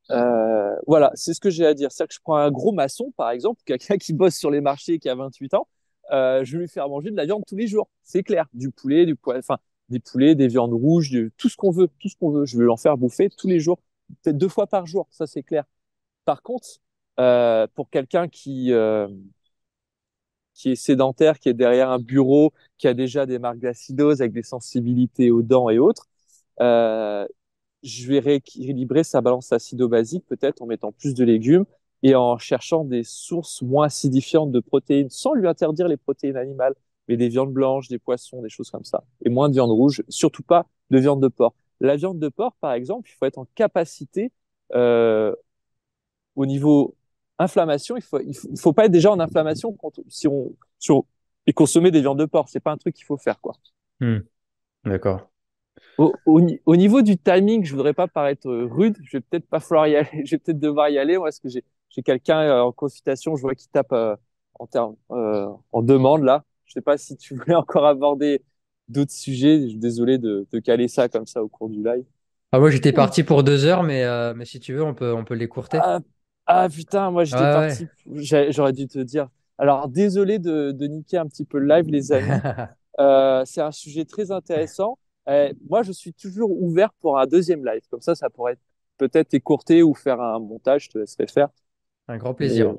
[SPEAKER 2] Voilà, c'est ce que j'ai à dire. C'est-à-dire que je prends un gros maçon, par exemple, quelqu'un qui bosse sur les marchés qui a 28 ans, je vais lui faire manger de la viande tous les jours. C'est clair, du poulet, enfin, des poulets, des viandes rouges, tout ce qu'on veut, tout ce qu'on veut. Je vais l'en faire bouffer tous les jours, peut-être 2 fois par jour, ça c'est clair. Par contre, pour quelqu'un qui est sédentaire, qui est derrière un bureau, qui a déjà des marques d'acidose avec des sensibilités aux dents et autres, euh, je vais rééquilibrer sa balance acido-basique peut-être en mettant plus de légumes et en cherchant des sources moins acidifiantes de protéines, sans lui interdire les protéines animales, mais des viandes blanches, des poissons, des choses comme ça, et moins de viande rouge, surtout pas de viande de porc. La viande de porc, par exemple, il faut être en capacité euh, au niveau inflammation, il faut pas être déjà en inflammation si on et consommer des viandes de porc. C'est pas un truc qu'il faut faire, quoi.
[SPEAKER 1] Hmm. D'accord.
[SPEAKER 2] Au niveau du timing, je voudrais pas paraître rude. Je vais peut-être pas falloir y aller. Je vais peut-être devoir y aller, moi, parce que j'ai quelqu'un en consultation. Je vois qui tape en demande là. Je sais pas si tu voulais encore aborder d'autres sujets. Je suis désolé de caler ça comme ça au cours du live.
[SPEAKER 1] Ah, moi, j'étais parti pour 2 heures, mais si tu veux, on peut l'écourter.
[SPEAKER 2] Ah, ah, putain, moi
[SPEAKER 1] Ouais,
[SPEAKER 2] j'étais
[SPEAKER 1] ouais.
[SPEAKER 2] parti. J'aurais dû te dire. Alors désolé de niquer un petit peu le live, les amis. C'est un sujet très intéressant. Moi, je suis toujours ouvert pour un deuxième live. Comme ça pourrait peut-être écourter ou faire un montage. Je te laisserai faire.
[SPEAKER 1] Un grand
[SPEAKER 2] Mais
[SPEAKER 1] plaisir.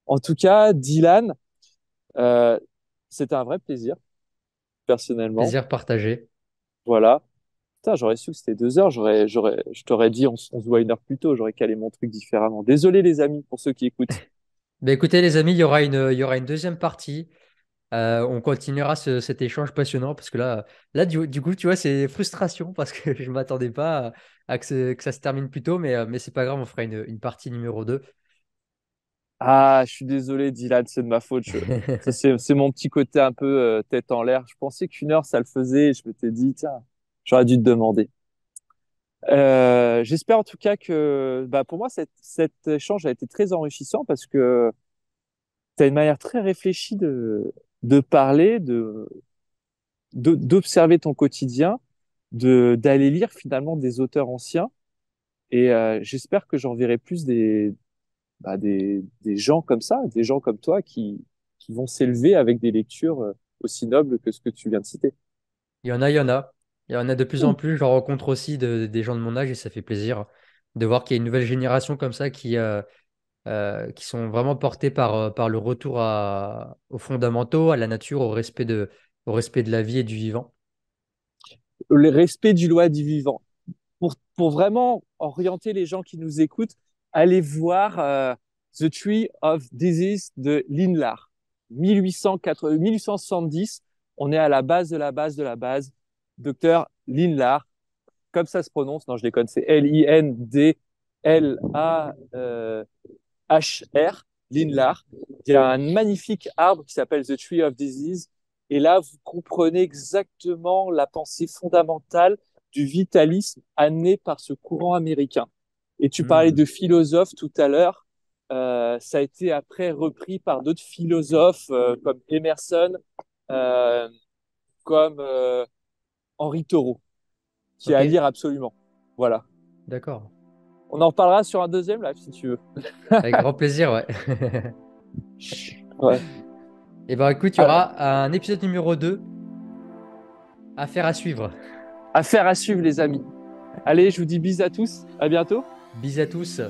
[SPEAKER 2] en tout cas, Dylan, euh, c'était un vrai plaisir, personnellement.
[SPEAKER 1] Plaisir partagé.
[SPEAKER 2] Voilà. Putain, j'aurais su que c'était 2 heures. Je t'aurais dit, on se voit 1 heure plus tôt. J'aurais calé mon truc différemment. Désolé, les amis, pour ceux qui écoutent.
[SPEAKER 1] Ben écoutez, les amis, il y aura une deuxième partie. On continuera cet échange passionnant parce que là du coup, tu vois, c'est frustration parce que je m'attendais pas à que ça se termine plus tôt, mais c'est pas grave, on fera une partie numéro 2.
[SPEAKER 2] Ah, je suis désolé, Dylan, c'est de ma faute. Ça, c'est mon petit côté un peu tête en l'air. Je pensais qu'1 heure, ça le faisait. Je m'étais dit, tiens, j'aurais dû te demander. J'espère en tout cas que, bah, pour moi, cet échange a été très enrichissant parce que tu as une manière très réfléchie de parler, d'observer ton quotidien, d'aller lire finalement des auteurs anciens. Et j'espère que j'en verrai plus des gens comme ça, des gens comme toi qui vont s'élever avec des lectures aussi nobles que ce que tu viens de citer.
[SPEAKER 1] Il y en a, il y en a. Il y en a de plus en
[SPEAKER 2] Cool.
[SPEAKER 1] plus. J'en rencontre aussi des gens de mon âge et ça fait plaisir. de voir qu'il y a une nouvelle génération comme ça qui sont vraiment portés par le retour aux fondamentaux, à la nature, au respect de la vie et du vivant.
[SPEAKER 2] Le respect du loi du vivant. Pour vraiment orienter les gens qui nous écoutent, allez voir The Tree of Disease de Lindlar. 1870, on est à la base de la base de la base. Docteur Lindlar, comme ça se prononce, non, je déconne, c'est Lindlar, Lindlar. Il y a un magnifique arbre qui s'appelle The Tree of Disease. Et là, vous comprenez exactement la pensée fondamentale du vitalisme amené par ce courant américain. Et tu parlais
[SPEAKER 1] Hmm.
[SPEAKER 2] de philosophes tout à l'heure. Ça a été après repris par d'autres philosophes comme Emerson, euh, comme Henri Thoreau, qui est
[SPEAKER 1] Ok,
[SPEAKER 2] à lire absolument. Voilà.
[SPEAKER 1] d'accord.
[SPEAKER 2] On en reparlera sur un deuxième live si tu veux.
[SPEAKER 1] Avec grand plaisir, ouais.
[SPEAKER 2] Ouais.
[SPEAKER 1] Et ben écoute, il y
[SPEAKER 2] Ah,
[SPEAKER 1] aura un épisode numéro 2 à suivre.
[SPEAKER 2] affaire à suivre, les amis. Allez, je vous dis bis à tous. À bientôt.
[SPEAKER 1] Bisous à tous.